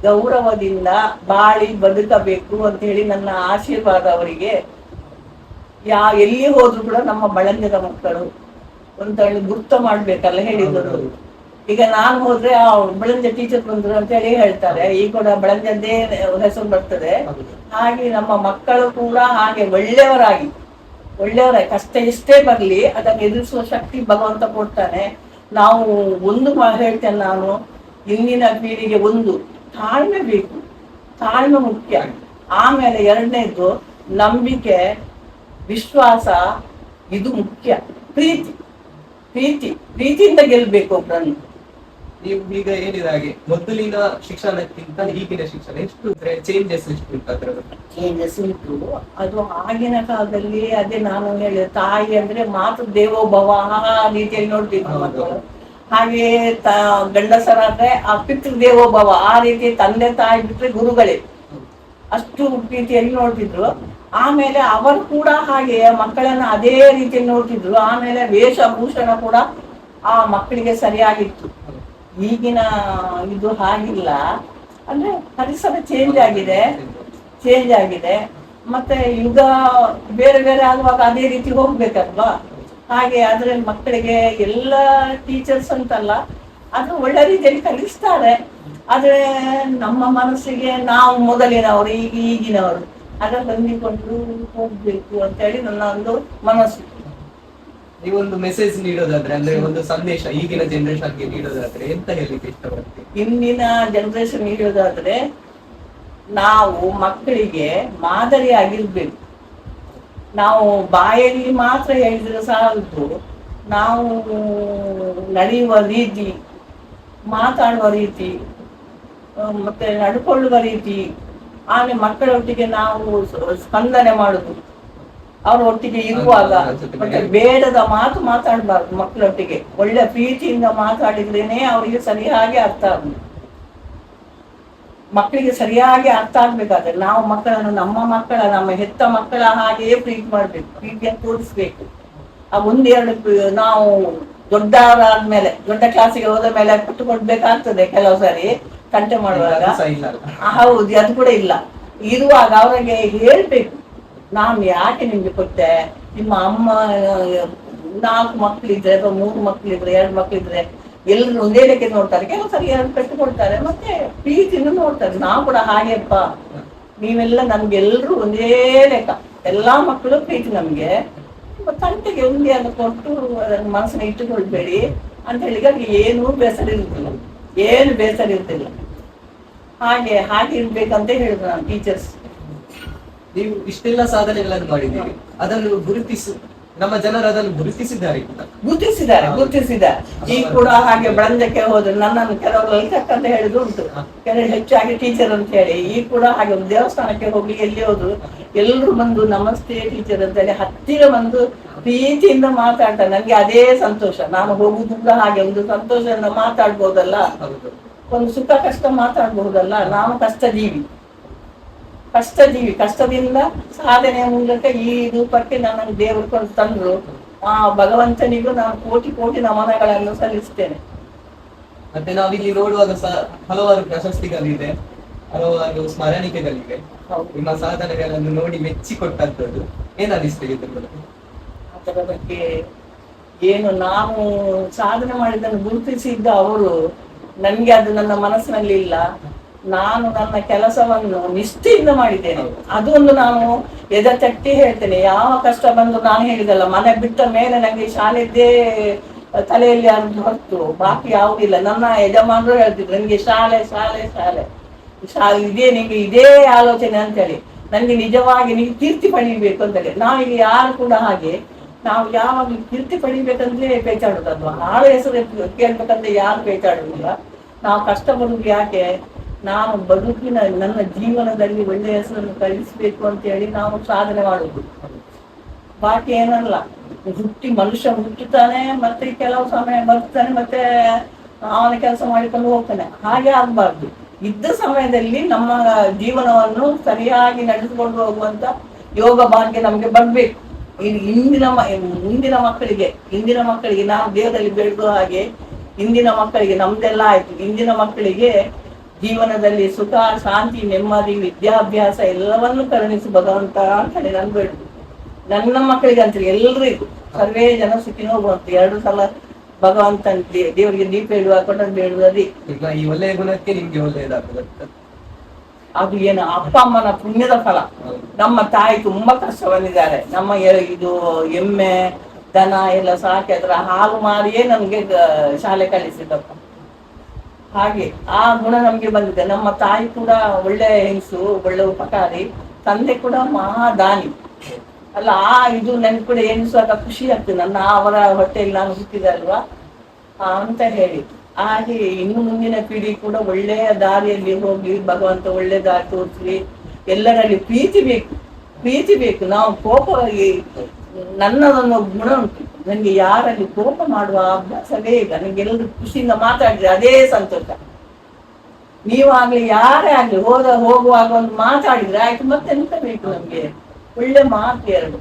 [SPEAKER 2] ಗೌರವದಿಂದ ಬಾಳಿ ಬದುಕಬೇಕು ಅಂತ ಹೇಳಿ ನನ್ನ ಆಶೀರ್ವಾದ ಅವರಿಗೆ. ಎಲ್ಲಿ ಹೋದ್ರು ಕೂಡ ನಮ್ಮ ಬಳಂಜದ ಮಕ್ಕಳು ಅಂತ ಹೇಳಿ ಗುರ್ತ ಮಾಡ್ಬೇಕಲ್ಲ ಹೇಳಿದ್ರು. ಈಗ ನಾನು ಹೋದ್ರೆ ಬಳಂಜ ಟೀಚರ್ ಬಂದ್ರು ಅಂತ ಹೇಳಿ ಹೇಳ್ತಾರೆ. ಈ ಕೂಡ ಬಳಂಜದ್ದೇ ಹೆಸರು ಬರ್ತದೆ. ಹಾಗೆ ನಮ್ಮ ಮಕ್ಕಳು ಕೂಡ ಹಾಗೆ ಒಳ್ಳೆಯವರಾಗಿ ಕಷ್ಟ ಎಷ್ಟೇ ಬರ್ಲಿ ಅದನ್ನು ಎದುರಿಸುವ ಶಕ್ತಿ ಭಗವಂತ ಕೊಡ್ತಾನೆ. ನಾವು ಹೇಳ್ತೇನೆ ನಾನು, ಇಂದಿನ ಪೀಳಿಗೆ ತಾಳ್ಮೆ ಬೇಕು, ತಾಳ್ಮೆ ಮುಖ್ಯ. ಆಮೇಲೆ 2ನೇದು ನಂಬಿಕೆ, ವಿಶ್ವಾಸ, ಇದು ಮುಖ್ಯ. ಪ್ರೀತಿಯಿಂದ ಗೆಲ್ಬೇಕು ಒಬ್ಬರನ್ನು.
[SPEAKER 1] ನೀವು ಈಗ ಹೇಳಿದ ಹಾಗೆ ಮೊದಲಿನ ಶಿಕ್ಷಣಕ್ಕಿಂತ ಈಗಿನ ಶಿಕ್ಷಣ ಎಷ್ಟು ಚೇಂಜಸ್
[SPEAKER 2] ಉಂಟು. ಅದು ಆಗಿನ ಕಾಲದಲ್ಲಿ ಅದೇ ನಾನು ಹೇಳಿದ, ತಾಯಿ ಅಂದ್ರೆ ಮಾತು ದೇವೋಭವ ಆ ರೀತಿಯಲ್ಲಿ ನೋಡ್ತಿದ್ರು ಮಕ್ಕಳು. ಹಾಗೆ ಗಂಡಸರಾದ್ರೆ ಆ ಪಿತೃ ದೇವೋಭವ ಆ ರೀತಿ, ತಂದೆ ತಾಯಿ ಬಿಟ್ರೆ ಗುರುಗಳೇ, ಅಷ್ಟು ರೀತಿಯಲ್ಲಿ ನೋಡ್ತಿದ್ರು. ಆಮೇಲೆ ಅವರು ಕೂಡ ಹಾಗೆ ಮಕ್ಕಳನ್ನ ಅದೇ ರೀತಿಯಲ್ಲಿ ನೋಡ್ತಿದ್ರು. ಆಮೇಲೆ ವೇಷಭೂಷಣ ಕೂಡ ಆ ಮಕ್ಕಳಿಗೆ ಸರಿಯಾಗಿತ್ತು. ಈಗಿನ ಇದು ಹಾಗಿಲ್ಲ. ಅಂದ್ರೆ ಪರಿಸರ ಚೇಂಜ್ ಆಗಿದೆ. ಮತ್ತೆ ಯುಗ ಬೇರೆ ಬೇರೆ ಆಗುವಾಗ ಅದೇ ರೀತಿ ಹೋಗ್ಬೇಕಲ್ವಾ. ಹಾಗೆ ಆದ್ರೆ ಮಕ್ಕಳಿಗೆ ಎಲ್ಲ ಟೀಚರ್ಸ್ ಅಂತಲ್ಲ, ಅದು ಒಳ್ಳೆ ರೀತಿಯಲ್ಲಿ ಕಲಿಸ್ತಾರೆ. ಆದ್ರೆ ನಮ್ಮ ಮನಸ್ಸಿಗೆ ನಾವು ಮೊದಲಿನವರು ಈಗಿನವರು ಅದನ್ನು ಹೊಂದಿಕೊಂಡು ಹೋಗ್ಬೇಕು ಅಂತ ಹೇಳಿ ನನ್ನ ಒಂದು ಮನಸ್ಸು.
[SPEAKER 1] ನೀವೊಂದು ಮೆಸೇಜ್ ನೀಡೋದಾದ್ರೆ, ಅಂದ್ರೆ ಒಂದು ಸಂದೇಶ ಈಗಿನ ಜನರೇಷನ್ಗೆ ನೀಡೋದಾದ್ರೆ ಎಂತ ಹೇಳಲಿಕ್ಕೆ ಇಷ್ಟಪಡ್ತೀವಿ?
[SPEAKER 2] ಇಂದಿನ ಜನರೇಷನ್ ನೀಡೋದಾದ್ರೆ, ನಾವು ಮಕ್ಕಳಿಗೆ ಮಾದರಿ ಆಗಿರ್ಬೇಕು. ನಾವು ಬಾಯಲ್ಲಿ ಮಾತ್ರ ಹೇಳಿದ್ರೆ ಸಾಲದು, ನಾವು ನಡೆಯುವ ರೀತಿ, ಮಾತಾಡುವ ರೀತಿ, ಮತ್ತೆ ನಡ್ಕೊಳ್ಳುವ ರೀತಿ, ಆಮೇಲೆ ಮಕ್ಕಳೊಟ್ಟಿಗೆ ನಾವು ಸ್ಪಂದನೆ ಮಾಡುದು, ಅವ್ರ ಒಟ್ಟಿಗೆ ಇರುವಾಗ ಮತ್ತೆ ಬೇಡದ ಮಾತು ಮಾತಾಡಬಾರ್ದು. ಮಕ್ಕಳೊಟ್ಟಿಗೆ ಒಳ್ಳೆ ಪ್ರೀತಿಯಿಂದ ಮಾತಾಡಿದ್ರೇನೆ ಅವರಿಗೆ ಸರಿಯಾಗಿ ಅರ್ಥ ಆಗುದು. ಮಕ್ಕಳಿಗೆ ಸರಿಯಾಗಿ ಅರ್ಥ ಆಗ್ಬೇಕಾದ್ರೆ ನಾವು ಮಕ್ಕಳನ್ನು ನಮ್ಮ ಹೆತ್ತ ಮಕ್ಕಳ ಹಾಗೆಯೇ ಪ್ರೀತಿ ಮಾಡ್ಬೇಕು, ಪ್ರೀತಿಯನ್ನು ತೋರಿಸ್ಬೇಕು. ಆ 1-2 ನಾವು ದೊಡ್ಡವರಾದ್ಮೇಲೆ, ದೊಡ್ಡ ಕ್ಲಾಸಿಗೆ ಹೋದ ಮೇಲೆ ಕೊಟ್ಟು ಕೊಡ್ಬೇಕಾಗ್ತದೆ ಕೆಲವು ಸಾರಿ ತಂಟೆ ಮಾಡುವಾಗ. ಹೌದು, ಅದು ಕೂಡ ಇಲ್ಲ. ಇರುವಾಗ ಅವರಿಗೆ ಹೇಳ್ಬೇಕು, ನಾನು ಯಾಕೆ ನಿಮ್ಗೆ ಕೊಟ್ಟೆ, ನಿಮ್ಮ ಅಮ್ಮ 4 ಮಕ್ಕಳಿದ್ರೆ ಅಥವಾ 3 ಮಕ್ಕಳಿದ್ರೆ 2 ಮಕ್ಕಳಿದ್ರೆ ಎಲ್ಲರೂ ಒಂದೇ ಲೆಕ್ಕ ನೋಡ್ತಾರೆ. ಕೆಲವು ಸರಿ 2 ಪೆಟ್ಟು ಕೊಡ್ತಾರೆ, ಮತ್ತೆ ಪ್ರೀತಿನೂ ನೋಡ್ತಾರೆ. ನಾವು ಕೂಡ ಹಾಗೆಪ್ಪ ನೀವೆಲ್ಲ ನಮ್ಗೆಲ್ರೂ ಒಂದೇ ಲೆಕ್ಕ, ಎಲ್ಲಾ ಮಕ್ಕಳು ಪ್ರೀತಿ ನಮ್ಗೆ. ತಂಟೆಗೆ ಉಂಡಿ ಅನ್ನು ಕೊಟ್ಟು ಅದನ್ನು ಮನಸ್ಸನ್ನ ಇಟ್ಟುಕೊಳ್ಬೇಡಿ ಅಂತ ಹೇಳಿ ಏನೂ ಬೇಸರ ಇರುತ್ತಿಲ್ಲ, ಏನು ಬೇಸರ ಇರ್ತಿಲ್ಲ. ಹಾಗೆ ಹಾಗೆ ಇರ್ಬೇಕಂತ ಹೇಳಿದ್ರು ನಾನು ಟೀಚರ್ಸ್.
[SPEAKER 1] ನೀವು ಇಷ್ಟೆಲ್ಲ ಸಾಧನೆಗಳನ್ನು ಮಾಡಿದ್ದೀರಿ, ಅದನ್ನು ನಮ್ಮ ಜನರು ಅದನ್ನು ಗುರುತಿಸಿದ್ದಾರೆ.
[SPEAKER 2] ಈಗ ಕೂಡ ಹಾಗೆ ಬಳಂಜಕ್ಕೆ ಹೋದ್ರು ನನ್ನನ್ನು ಕೆಲವರು ಲಲಿತಕ್ಕ ಅಂತ ಹೇಳಿದ್ರು ಉಂಟು, ಕೆಲವರು ಹೆಚ್ಚಾಗಿ ಟೀಚರ್ ಅಂತ ಹೇಳಿ. ಈಗ ಕೂಡ ಹಾಗೆ ಒಂದು ದೇವಸ್ಥಾನಕ್ಕೆ ಹೋಗಿ ಎಲ್ಲಿ ಹೋದ್ರು ಎಲ್ಲರೂ ಬಂದು ನಮಸ್ತೆ ಟೀಚರ್ ಅಂತ ಹೇಳಿ ಹತ್ತಿರ ಬಂದು ಪ್ರೀತಿಯಿಂದ ಮಾತಾಡ್ತಾರೆ. ನನಗೆ ಅದೇ ಸಂತೋಷ. ನಾನು ಹೋಗುದು ಕೂಡ ಹಾಗೆ ಒಂದು ಸಂತೋಷದಿಂದ ಮಾತಾಡ್ಬೋದಲ್ಲ, ಒಂದು ಸುಖ ಕಷ್ಟ ಮಾತಾಡ್ಬಹುದಲ್ಲ. ನಾನು ಕಷ್ಟದಿಂದ ಸಾಧನೆಯ ಮೂಲಕ ಈ ರೂಪಕ್ಕೆ ನನ್ನನ್ನು ದೇವರು ಕೊಂಡು ತಂದ್ರು. ಆ ಭಗವಂತನಿಗೂ ನಾನು ಕೋಟಿ ನಮನಗಳನ್ನು ಸಲ್ಲಿಸ್ತೇನೆ.
[SPEAKER 1] ಮತ್ತೆ ನಾವಿಲ್ಲಿ ನೋಡುವಾಗ ಹಲವಾರು ಪ್ರಶಸ್ತಿಗಳಿದೆ, ಹಲವಾರು ಸ್ಮರಣಿಕೆಗಳಿವೆ. ನಿಮ್ಮ ಸಾಧನೆಗಳನ್ನು ನೋಡಿ ಮೆಚ್ಚಿಕೊಟ್ಟದ್ದು ಏನ್ ಅನಿಸ್ತದೆ?
[SPEAKER 2] ಅದರ ಬಗ್ಗೆ ಏನು, ನಾನು ಸಾಧನೆ ಮಾಡಿದ್ದನ್ನು ಗುರುತಿಸಿದ್ದ ಅವರು, ನನ್ಗೆ ಅದು ನನ್ನ ಮನಸ್ಸಿನಲ್ಲಿ ಇಲ್ಲ. ನಾನು ನನ್ನ ಕೆಲಸವನ್ನು ನಿಷ್ಠೆಯಿಂದ ಮಾಡಿದ್ದೇನೆ. ಅದೊಂದು ನಾನು ಎದೆ ತಟ್ಟಿ ಹೇಳ್ತೇನೆ. ಯಾವ ಕಷ್ಟ ಬಂದು ನಾನು ಹೇಳಿದಲ್ಲ, ಮನೆ ಬಿಟ್ಟ ಮೇಲೆ ನನಗೆ ಶಾಲೆದ್ದೇ ತಲೆಯಲ್ಲಿ ಅದು ಹೊರತು ಬಾಕಿ ಯಾವುದಿಲ್ಲ. ನನ್ನ ಯಜಮಾನರು ಹೇಳ್ತಿದ್ರು ನನಗೆ ಶಾಲೆ ಇದೇ, ನಿಮಗೆ ಇದೇ ಆಲೋಚನೆ ಅಂತೇಳಿ. ನನಗೆ ನಿಜವಾಗಿ ನೀವು ಕೀರ್ತಿ ಪಡೀಬೇಕು ಅಂತೇಳಿ. ನಾವೀಗ ಯಾರು ಕೂಡ ಹಾಗೆ, ನಾವು ಯಾವಾಗಲೂ ಕೀರ್ತಿ ಪಡಿಬೇಕಂದ್ರೆ ಪೇಚಾಡುದಲ್ವಾ, ಹಾಳು ಹೆಸರು ಕೇಳ್ಬೇಕಂದ್ರೆ ಯಾರು ಪೇಚಾಡುದಿಲ್ಲ. ನಾವು ಕಷ್ಟ ಬರುದು ಯಾಕೆ? ನಾನು ಬದುಕಿನ ನನ್ನ ಜೀವನದಲ್ಲಿ ಒಳ್ಳೆಯ ಹೆಸರನ್ನು ಕಲಿಸ್ಬೇಕು ಅಂತ ಹೇಳಿ ನಾವು ಸಾಧನೆ ಮಾಡುದು, ಬಾಕಿ ಏನಲ್ಲ. ಮನುಷ್ಯ ಹುಟ್ಟುತ್ತಾನೆ, ಮತ್ತೆ ಕೆಲವು ಸಮಯ ಬರ್ತಾನೆ, ಮತ್ತೆ ಅವನ ಕೆಲಸ ಮಾಡಿಕೊಂಡು ಹೋಗ್ತಾನೆ. ಹಾಗೆ ಆಗ್ಬಾರ್ದು. ಇದ್ದ ಸಮಯದಲ್ಲಿ ನಮ್ಮ ಜೀವನವನ್ನು ಸರಿಯಾಗಿ ನಡೆಸಿಕೊಂಡು ಹೋಗುವಂತ ಯೋಗ ಭಾಗ್ಯ ನಮ್ಗೆ ಬರ್ಬೇಕು. ಇಂದಿನ ಮಕ್ಕಳಿಗೆ ನಾವು ದೇವರಲ್ಲಿ ಬೇಡುವ ಹಾಗೆ ಇಂದಿನ ಮಕ್ಕಳಿಗೆ ನಮ್ದೆಲ್ಲ ಆಯ್ತು. ಇಂದಿನ ಮಕ್ಕಳಿಗೆ ಜೀವನದಲ್ಲಿ ಸುಖ, ಶಾಂತಿ, ನೆಮ್ಮದಿ, ವಿದ್ಯಾಭ್ಯಾಸ ಎಲ್ಲವನ್ನೂ ಕರುಣಿಸಿ ಭಗವಂತ ಅಂತ ಹೇಳಿ ನಾನು ಬೇಡುದು. ನನ್ನ ಮಕ್ಕಳಿಗೆ ಅಂತ ಎಲ್ರಿಗೂ ಸರ್ವೇ ಜನ ಸುಖಿನೋ ಹೋಗುವಂತ 2 ಸಲ ಭಗವಂತ ದೇವರಿಗೆ ದೀಪ ಇಡುವ ಕೊಟ್ಟದ್ದು ಬೇಡುವುದೇ.
[SPEAKER 1] ಈ ಒಳ್ಳೆಯ ಗುಣಕ್ಕೆ ನಿಮ್ಗೆ ಒಳ್ಳೆಯದಾಗ್ತದೆ.
[SPEAKER 2] ಅದು ಏನು ಅಪ್ಪ ಅಮ್ಮನ ಪುಣ್ಯದ ಫಲ. ನಮ್ಮ ತಾಯಿ ತುಂಬಾ ಕಷ್ಟ ಬಂದಿದ್ದಾರೆ. ನಮ್ಮ ಇದು ಎಮ್ಮೆ ದನ ಎಲ್ಲ ಸಾಕಿ ಅದರ ಹಾಲು ಮಾರಿಯೇ ನಮ್ಗೆ ಶಾಲೆ ಕಲಿಸಿದಪ್ಪ. ಹಾಗೆ ಆ ಗುಣ ನಮ್ಗೆ ಬಂದಿದೆ. ನಮ್ಮ ತಾಯಿ ಕೂಡ ಒಳ್ಳೆ ಹೆಂಗಸು, ಒಳ್ಳೆ ಉಪಕಾರಿ. ತಂದೆ ಕೂಡ ಮಹಾದಾನಿ ಅಲ್ಲ. ಇದು ನನ್ಗೆ ಕೂಡ ಎಣಿಸುವಾಗ ಖುಷಿ ಆಗ್ತದೆ, ಅವರ ಹೊಟ್ಟೆಯಲ್ಲಿ ನಾನು ಹುಟ್ಟಿದೆ ಅಲ್ವಾ ಅಂತ ಹೇಳಿ. ಹಾಗೆ ಇನ್ನು ಮುಂದಿನ ಪೀಳಿ ಕೂಡ ಒಳ್ಳೆಯ ದಾರಿಯಲ್ಲಿ ಹೋಗಿ ಭಗವಂತ ಒಳ್ಳೆ ದಾರಿ ತೋರಿಸಿ. ಎಲ್ಲರಲ್ಲಿ ಪ್ರೀತಿ ಬೇಕು. ನಾವು ಕೋಪ, ನನ್ನದೊಂದು ಗುಣ ಉಂಟು, ನನಗೆ ಯಾರಲ್ಲಿ ಕೋಪ ಮಾಡುವ ಅಭ್ಯಾಸವೇ ಇಲ್ಲ. ನನಗೆ ಎಲ್ಲರೂ ಖುಷಿಯಿಂದ ಮಾತಾಡಿದ್ರೆ ಅದೇ ಸಂತೋಷ. ನೀವಾಗ್ಲಿ ಯಾರೇ ಆಗ್ಲಿ ಹೋಗುವಾಗ ಒಂದು ಮಾತಾಡಿದ್ರೆ ಆಯ್ತು, ಮತ್ತೆ ಎಂತ ಬೇಕು ನಮ್ಗೆ? ಒಳ್ಳೆ ಮಾತು 2,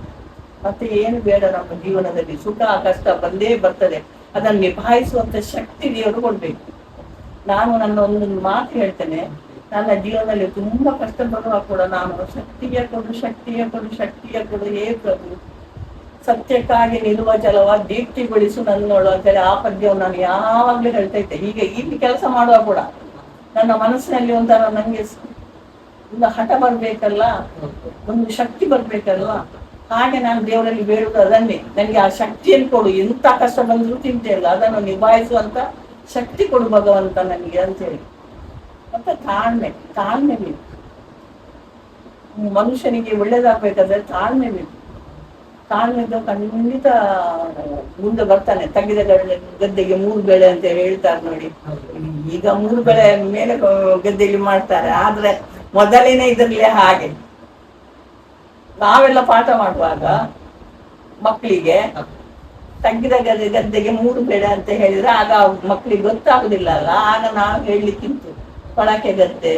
[SPEAKER 2] ಮತ್ತೆ ಏನು ಬೇಡ. ನಮ್ಮ ಜೀವನದಲ್ಲಿ ಸುಖ ಕಷ್ಟ ಬಂದೇ ಬರ್ತದೆ, ಅದನ್ನು ನಿಭಾಯಿಸುವಂತ ಶಕ್ತಿ ದೇವರು ಕೊಡ್ಬೇಕು. ನಾನು ನನ್ನ ಒಂದು ಮಾತು ಹೇಳ್ತೇನೆ, ನನ್ನ ಜೀವನದಲ್ಲಿ ತುಂಬಾ ಕಷ್ಟ ಬರುವಾಗ ಕೂಡ ನಾನು ಶಕ್ತಿಯ ಕೊಡು ಹೇ ಪ್ರಭು, ಸತ್ಯಕ್ಕಾಗಿ ನಿಲ್ಲುವ ಜಲವ ದೀಪ್ತಿಗೊಳಿಸು ನನ್ನೋಳು ಅಂತೇಳಿ ಆ ಪದ್ಯವನ್ನು ನಾನು ಯಾವಾಗ್ಲೂ ಹೇಳ್ತಾ ಇದ್ದೆ. ಹೀಗೆ ಇಲ್ಲಿ ಕೆಲಸ ಮಾಡುವಾಗ ಕೂಡ ನನ್ನ ಮನಸ್ಸಿನಲ್ಲಿ ಒಂಥರ ನಂಗೆ ಒಂದು ಹಠ ಬರ್ಬೇಕಲ್ಲ, ಒಂದು ಶಕ್ತಿ ಬರ್ಬೇಕಲ್ವಾ. ಹಾಗೆ ನಾನು ದೇವರಲ್ಲಿ ಬೇಡುವುದು ಅದನ್ನೇ, ನನಗೆ ಆ ಶಕ್ತಿಯನ್ನು ಕೊಡು. ಎಂತ ಕಷ್ಟ ಬಂದರೂ ಚಿಂತೆ ಇಲ್ಲ, ಅದನ್ನು ನಿಭಾಯಿಸುವಂತ ಶಕ್ತಿ ಕೊಡು ಭಗವಂತ ನನಗೆ ಅಂತೇಳಿ. ಮತ್ತೆ ತಾಳ್ಮೆ ಬೇಕು. ಮನುಷ್ಯನಿಗೆ ಒಳ್ಳೇದಾಗ್ಬೇಕಾದ್ರೆ ತಾಳ್ಮೆ ಬೇಕು. ತಾಳ್ಮೆಯಿಂದ ಖಂಡಿತ ಮುಂದೆ ಬರ್ತಾನೆ. ತಗ್ಗಿದ ಗದ್ದೆಗೆ 3 ಬೆಳೆ ಅಂತ ಹೇಳ್ತಾರೆ ನೋಡಿ. ಈಗ 3 ಬೆಳೆ ಮೇಲೆ ಗದ್ದೆಯಲ್ಲಿ ಮಾಡ್ತಾರೆ, ಆದ್ರೆ ಮೊದಲಿನ ಇದರಲ್ಲಿ ಹಾಗೆ. ನಾವೆಲ್ಲ ಪಾಠ ಮಾಡುವಾಗ ಮಕ್ಕಳಿಗೆ ತಗ್ಗಿದ ಗದ್ದೆಗೆ 3 ಬೆಳೆ ಅಂತ ಹೇಳಿದ್ರೆ ಆಗ ಮಕ್ಕಳಿಗೆ ಗೊತ್ತಾಗುದಿಲ್ಲ ಅಲ್ಲ. ಆಗ ನಾವು ಹೇಳಲಿಕ್ಕಿಂತು ಕೊಳಕೆ ಗದ್ದೆ,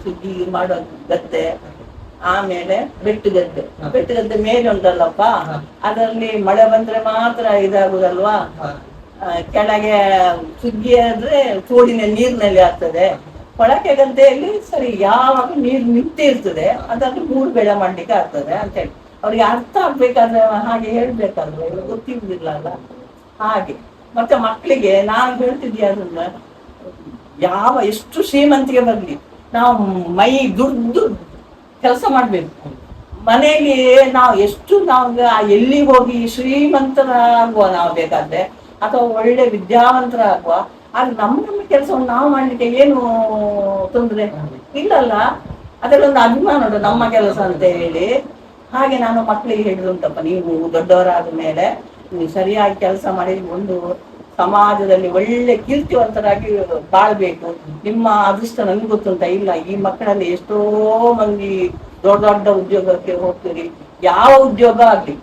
[SPEAKER 2] ಸುಗ್ಗಿ ಮಾಡೋ ಗದ್ದೆ, ಆಮೇಲೆ ಬೆಟ್ಟು ಗದ್ದೆ ಮೇಲೆ ಉಂಟಲ್ಲಪ್ಪ, ಅದರಲ್ಲಿ ಮಳೆ ಬಂದ್ರೆ ಮಾತ್ರ ಇದಾಗುದಲ್ವಾ. ಕೆಳಗೆ ಸುಗ್ಗಿ ಆದ್ರೆ ತೋಡಿನ ನೀರಿನಲ್ಲಿ ಆಗ್ತದೆ. ಕೊಳಕೆ ಗದ್ದೆಯಲ್ಲಿ ಸರಿ ಯಾವಾಗ ನೀರು ನಿಂತೇ ಇರ್ತದೆ, ಅದನ್ನು 3 ಬೆಳೆ ಮಾಡ್ಲಿಕ್ಕೆ ಆಗ್ತದೆ ಅಂತೇಳಿ ಅವ್ರಿಗೆ ಅರ್ಥ ಆಗ್ಬೇಕಾದ್ರೆ ಹಾಗೆ ಹೇಳ್ಬೇಕಲ್ವ, ಇವ್ರಿಗೆ ಗೊತ್ತಿರುವುದಿಲ್ಲ ಅಲ್ಲ. ಹಾಗೆ ಮತ್ತೆ ಮಕ್ಕಳಿಗೆ ನಾನು ಹೇಳ್ತಿದ್ದೆ, ಅದನ್ನ ಎಷ್ಟು ಶ್ರೀಮಂತಿಗೆ ಬರ್ಲಿ, ನಾವು ಮೈ ದುಡ್ದು ಕೆಲಸ ಮಾಡ್ಬೇಕು. ಮನೆಯಲ್ಲಿ ನಾವು ಎಷ್ಟು ನಾವು ಎಲ್ಲಿ ಹೋಗಿ ಶ್ರೀಮಂತರಾಗುವ ನಾವು ಬೇಕಾದ್ರೆ, ಅಥವಾ ಒಳ್ಳೆ ವಿದ್ಯಾವಂತರಾಗುವ, ಆದ್ರೆ ನಮ್ಮ ಕೆಲಸವನ್ನು ನಾವು ಮಾಡ್ಲಿಕ್ಕೆ ಏನು ತೊಂದರೆ ಇಲ್ಲಲ್ಲ. ಅದರಲ್ಲೊಂದು ಅಭಿಮಾನ ಉಂಟು ನಮ್ಮ ಕೆಲಸ ಅಂತ ಹೇಳಿ. ಹಾಗೆ ನಾನು ಮಕ್ಕಳಿಗೆ ಹೇಳಿದುಂಟಪ್ಪ, ನೀವು ದೊಡ್ಡವರಾದ ಮೇಲೆ ನೀವು ಸರಿಯಾಗಿ ಕೆಲಸ ಮಾಡಿ ಒಂದು ಸಮಾಜದಲ್ಲಿ ಒಳ್ಳೆ ಕೀರ್ತಿವಂತರಾಗಿ ಬಾಳ್ಬೇಕು. ನಿಮ್ಮ ಅದೃಷ್ಟ ನನ್ಗೆ ಗೊತ್ತುಂಟ ಇಲ್ಲ, ಈ ಮಕ್ಕಳಲ್ಲಿ ಎಷ್ಟೋ ಮಂದಿ ದೊಡ್ಡ ದೊಡ್ಡ ಉದ್ಯೋಗಕ್ಕೆ ಹೋಗ್ತೀರಿ. ಯಾವ ಉದ್ಯೋಗ ಆಗ್ಲಿ,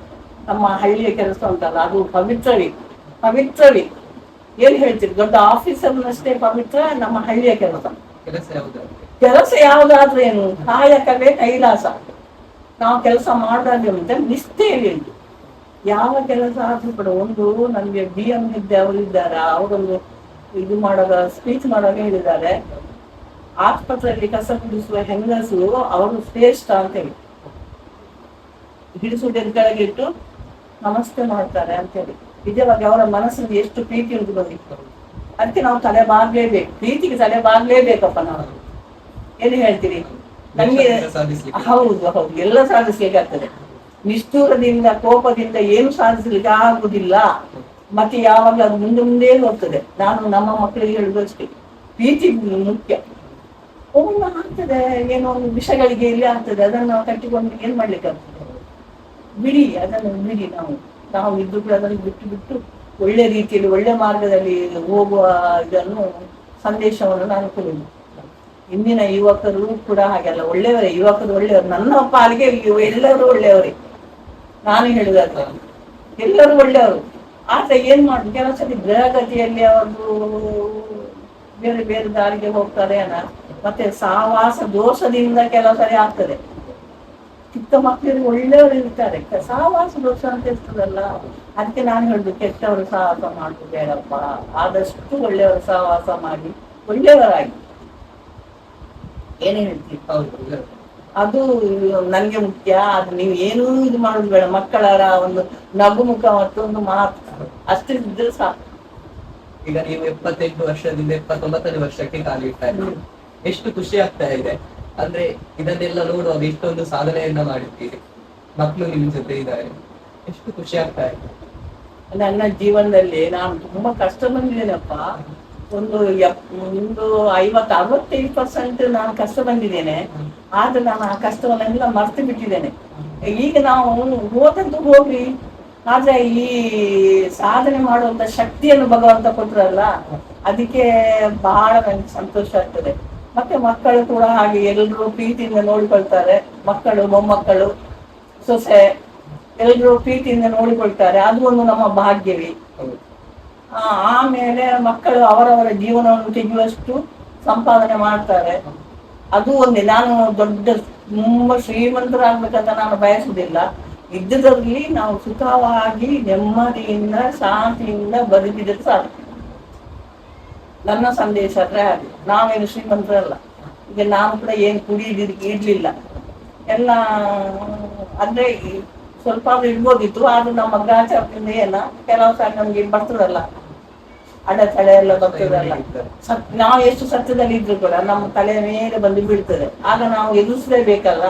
[SPEAKER 2] ನಮ್ಮ ಹಳ್ಳಿಯ ಕೆಲಸ ಉಂಟಲ್ಲ ಅದು ಪವಿತ್ರವೇ. ಏನ್ ಹೇಳ್ತೀರಿ, ದೊಡ್ಡ ಆಫೀಸರ್ನಷ್ಟೇ ಪವಿತ್ರ ನಮ್ಮ ಹಳ್ಳಿಯ ಕೆಲಸ. ಕೆಲಸ ಯಾವ್ದಾದ್ರೂ ಏನು, ಕಾಯಕವೇ ಕೈಲಾಸ. ನಾವು ಕೆಲಸ ಮಾಡಿದ್ರೆ ಅಂತ ನಿಷ್ಠೆಯಲ್ಲಿ ಉಂಟು. ಯಾವ ಕೆಲಸ ಆದ್ರೂ ಕೂಡ ಒಂದು ನನ್ಗೆ BM ಇದ್ದೆ ಅವರಿದ್ದಾರೆ, ಅವರೊಂದು ಇದು ಮಾಡುವಾಗ ಸ್ಪೀಚ್ ಮಾಡುವಾಗ ಹೇಳಿದ್ದಾರೆ, ಆಸ್ಪತ್ರೆಯಲ್ಲಿ ಕಸ ಗುಡಿಸುವ ಹೆಂಗಸು ಅವರು ಶ್ರೇಷ್ಠ ಅಂತೇಳಿ. ಹಿಡಿಸುವುದರ ಕೆಳಗಿಟ್ಟು ನಮಸ್ತೆ ಮಾಡ್ತಾರೆ ಅಂತೇಳಿ. ನಿಜವಾಗಿ ಅವರ ಮನಸ್ಸಿಗೆ ಎಷ್ಟು ಪ್ರೀತಿ ಉಂಟು ಬಂದಿತ್ತು. ಅದಕ್ಕೆ ನಾವು ತಲೆ ಬಾಗ್ಲೇಬೇಕು, ಪ್ರೀತಿಗೆ ತಲೆ ಬಾಗ್ಲೇಬೇಕಪ್ಪ. ನಾವು ಏನು ಹೇಳ್ತೀರಿ, ನಮ್ಗೆ ಹೌದು ಎಲ್ಲ ಸಾಧಿಸ್ಲಿಕ್ಕಾಗ್ತದೆ. ನಿಷ್ಠೂರದಿಂದ ಕೋಪದಿಂದ ಏನು ಸಾಧಿಸ್ಲಿಕ್ಕೆ ಆಗುದಿಲ್ಲ. ಮತ್ತೆ ಯಾವಾಗ ಅದು ಮುಂದೆ ಹೋಗ್ತದೆ. ನಾನು ನಮ್ಮ ಮಕ್ಕಳಿಗೆ ಹೇಳುದು ಅಷ್ಟೇ, ಪ್ರೀತಿ ಮುಖ್ಯ. ಒಮ್ಮೆ ಆಗ್ತದೆ, ಏನೋ ಒಂದು ವಿಷಯಗಳಿಗೆ ಇಲ್ಲಿ ಆಗ್ತದೆ, ಅದನ್ನು ನಾವು ಕಟ್ಟಿಕೊಂಡು ಏನ್ ಮಾಡ್ಲಿಕ್ಕೆ ಆಗ್ತದೆ. ಅದನ್ನು ಬಿಡಿ. ನಾವು ಇದ್ದು ಕೂಡ ಅದನ್ನು ಬಿಟ್ಟು ಒಳ್ಳೆ ರೀತಿಯಲ್ಲಿ ಒಳ್ಳೆ ಮಾರ್ಗದಲ್ಲಿ ಹೋಗುವ ಇದನ್ನು ಸಂದೇಶವನ್ನು ನಾನು ಕೊಡುವುದು. ಇಂದಿನ ಯುವಕರು ಕೂಡ ಹಾಗೆಲ್ಲ ಒಳ್ಳೆಯವರೇ, ಯುವಕರು ಒಳ್ಳೆಯವರು. ನನ್ನ ಪಾಲಿಗೆ ಎಲ್ಲರೂ ಒಳ್ಳೆಯವರೇ. ನಾನು ಹೇಳುದಾದ್ರೆ ಎಲ್ಲರೂ ಒಳ್ಳೆಯವರು. ಆದ್ರೆ ಏನ್ ಮಾಡುದು, ಕೆಲವು ಸತಿ ಗ್ರಹಗತಿಯಲ್ಲಿ ಅವರು ಬೇರೆ ಬೇರೆ ದಾರಿಗೆ ಹೋಗ್ತಾರೆ ಮತ್ತೆ ಸಹವಾಸ ದೋಷದಿಂದ ಕೆಲವು ಸರಿ ಆಗ್ತದೆ. ಚಿಕ್ಕ ಮಕ್ಕಳಿಗೆ ಒಳ್ಳೆಯವರು ಇರ್ತಾರೆ, ಸಹವಾಸ ದೋಷ ಅಂತ ಇರ್ತದಲ್ಲ. ಅದಕ್ಕೆ ನಾನು ಹೇಳುದು, ಕೆಟ್ಟವರು ಸಹವಾಸ ಮಾಡುದು ಬೇಡಪ್ಪ. ಆದಷ್ಟು ಒಳ್ಳೆಯವರು ಸಹವಾಸ ಮಾಡಿ ಒಳ್ಳೆಯವರಾಗಿ. ಏನೇ ಹೇಳ್ತೀವಿ, ಅದು ನನ್ಗೆ ಮುಖ್ಯ. ಅದು ನೀವು ಏನೂ ಇದು ಮಾಡುದು ಬೇಡ. ಮಕ್ಕಳ ಒಂದು ನಗುಮುಖ ಮತ್ತು ಒಂದು ಮಾತು ಅಷ್ಟಿದ್ರೆ ಸಾಕು.
[SPEAKER 1] ಈಗ ನೀವು 78 ವರ್ಷದಿಂದ 79ನೇ ವರ್ಷಕ್ಕೆ ಕಾಲಿಡ್ತಾ ಇದ್ದೀರಿ. ಎಷ್ಟು ಖುಷಿ ಆಗ್ತಾ ಇದೆ ಅಂದ್ರೆ ಇದನ್ನೆಲ್ಲ ನೋಡುವಾಗ. ಇಷ್ಟೊಂದು ಸಾಧನೆಯನ್ನ ಮಾಡಿದ್ದೀರಿ, ಮಕ್ಕಳು ನಿಮ್ ಜೊತೆ ಇದ್ದಾರೆ, ಎಷ್ಟು ಖುಷಿ ಆಗ್ತಾ ಇದೆ.
[SPEAKER 2] ನನ್ನ ಜೀವನದಲ್ಲಿ ನಾನು ತುಂಬಾ ಕಷ್ಟ ಬಂದಿದ್ದೇನಪ್ಪ. ಒಂದು 50-65% ನಾನು ಕಷ್ಟ ಬಂದಿದ್ದೇನೆ. ಆದ್ರೆ ನಾನು ಆ ಕಷ್ಟವನ್ನೆಲ್ಲ ಮರ್ತು ಬಿಟ್ಟಿದ್ದೇನೆ. ಈಗ ನಾವು ಹೋದದ್ದು ಹೋಗ್ಲಿ, ಆದ್ರೆ ಈ ಸಾಧನೆ ಮಾಡುವಂತ ಶಕ್ತಿಯನ್ನು ಭಗವಂತ ಕೊಟ್ರಲ್ಲ, ಅದಕ್ಕೆ ಬಹಳ ನನಗೆ ಸಂತೋಷ ಆಗ್ತದೆ. ಮತ್ತೆ ಮಕ್ಕಳು ಕೂಡ ಹಾಗೆ ಎಲ್ಲರೂ ಪ್ರೀತಿಯಿಂದ ನೋಡಿಕೊಳ್ತಾರೆ. ಮಕ್ಕಳು, ಮೊಮ್ಮಕ್ಕಳು, ಸೊಸೆ ಎಲ್ಲರೂ ಪ್ರೀತಿಯಿಂದ ನೋಡಿಕೊಳ್ತಾರೆ. ಅದು ಒಂದು ನಮ್ಮ ಭಾಗ್ಯವೇ. ಆಮೇಲೆ ಮಕ್ಕಳು ಅವರವರ ಜೀವನವನ್ನು ತೆಗೆಯುವಷ್ಟು ಸಂಪಾದನೆ ಮಾಡ್ತಾರೆ. ಅದು ಒಂದೇ. ನಾನು ದೊಡ್ಡ ತುಂಬಾ ಶ್ರೀಮಂತರಾಗ್ಬೇಕಂತ ನಾನು ಬಯಸುವುದಿಲ್ಲ. ಇದ್ದದಲ್ಲಿ ನಾವು ಸುಖವಾಗಿ ನೆಮ್ಮದಿಯಿಂದ ಶಾಂತಿಯಿಂದ ಬದುಕಿದ್ರೆ ಸಾಕು. ನನ್ನ ಸಂದೇಶ ಆದ್ರೆ ಹಾಗೆ. ನಾವೇನು ಶ್ರೀಮಂತರಲ್ಲ. ಈಗ ನಾನು ಕೂಡ ಏನು ಕುಡಿಯೋದಕ್ಕೆ ಇಡ್ಲಿಲ್ಲ ಎಲ್ಲ. ಅಂದ್ರೆ ಸ್ವಲ್ಪ ಇಡ್ಬೋದಿತ್ತು, ಆದ್ರೂ ನಮ್ಮ ಗ್ರಾಚಾರದಿಂದ ಕೆಲವು ಸಾರಿ ನಮ್ಗೆ ಬರ್ತದಲ್ಲ, ಅಡೆತಡೆ ಎಲ್ಲ ಬರ್ತದಲ್ಲ. ನಾವು ಎಷ್ಟು ಸತ್ಯದಲ್ಲಿ ಇದ್ರು ಕೂಡ ನಮ್ಮ ತಲೆ ಮೇಲೆ ಬಂದು ಬೀಳ್ತದೆ. ಆಗ ನಾವು ಎದುರಿಸಲೇಬೇಕಲ್ಲ,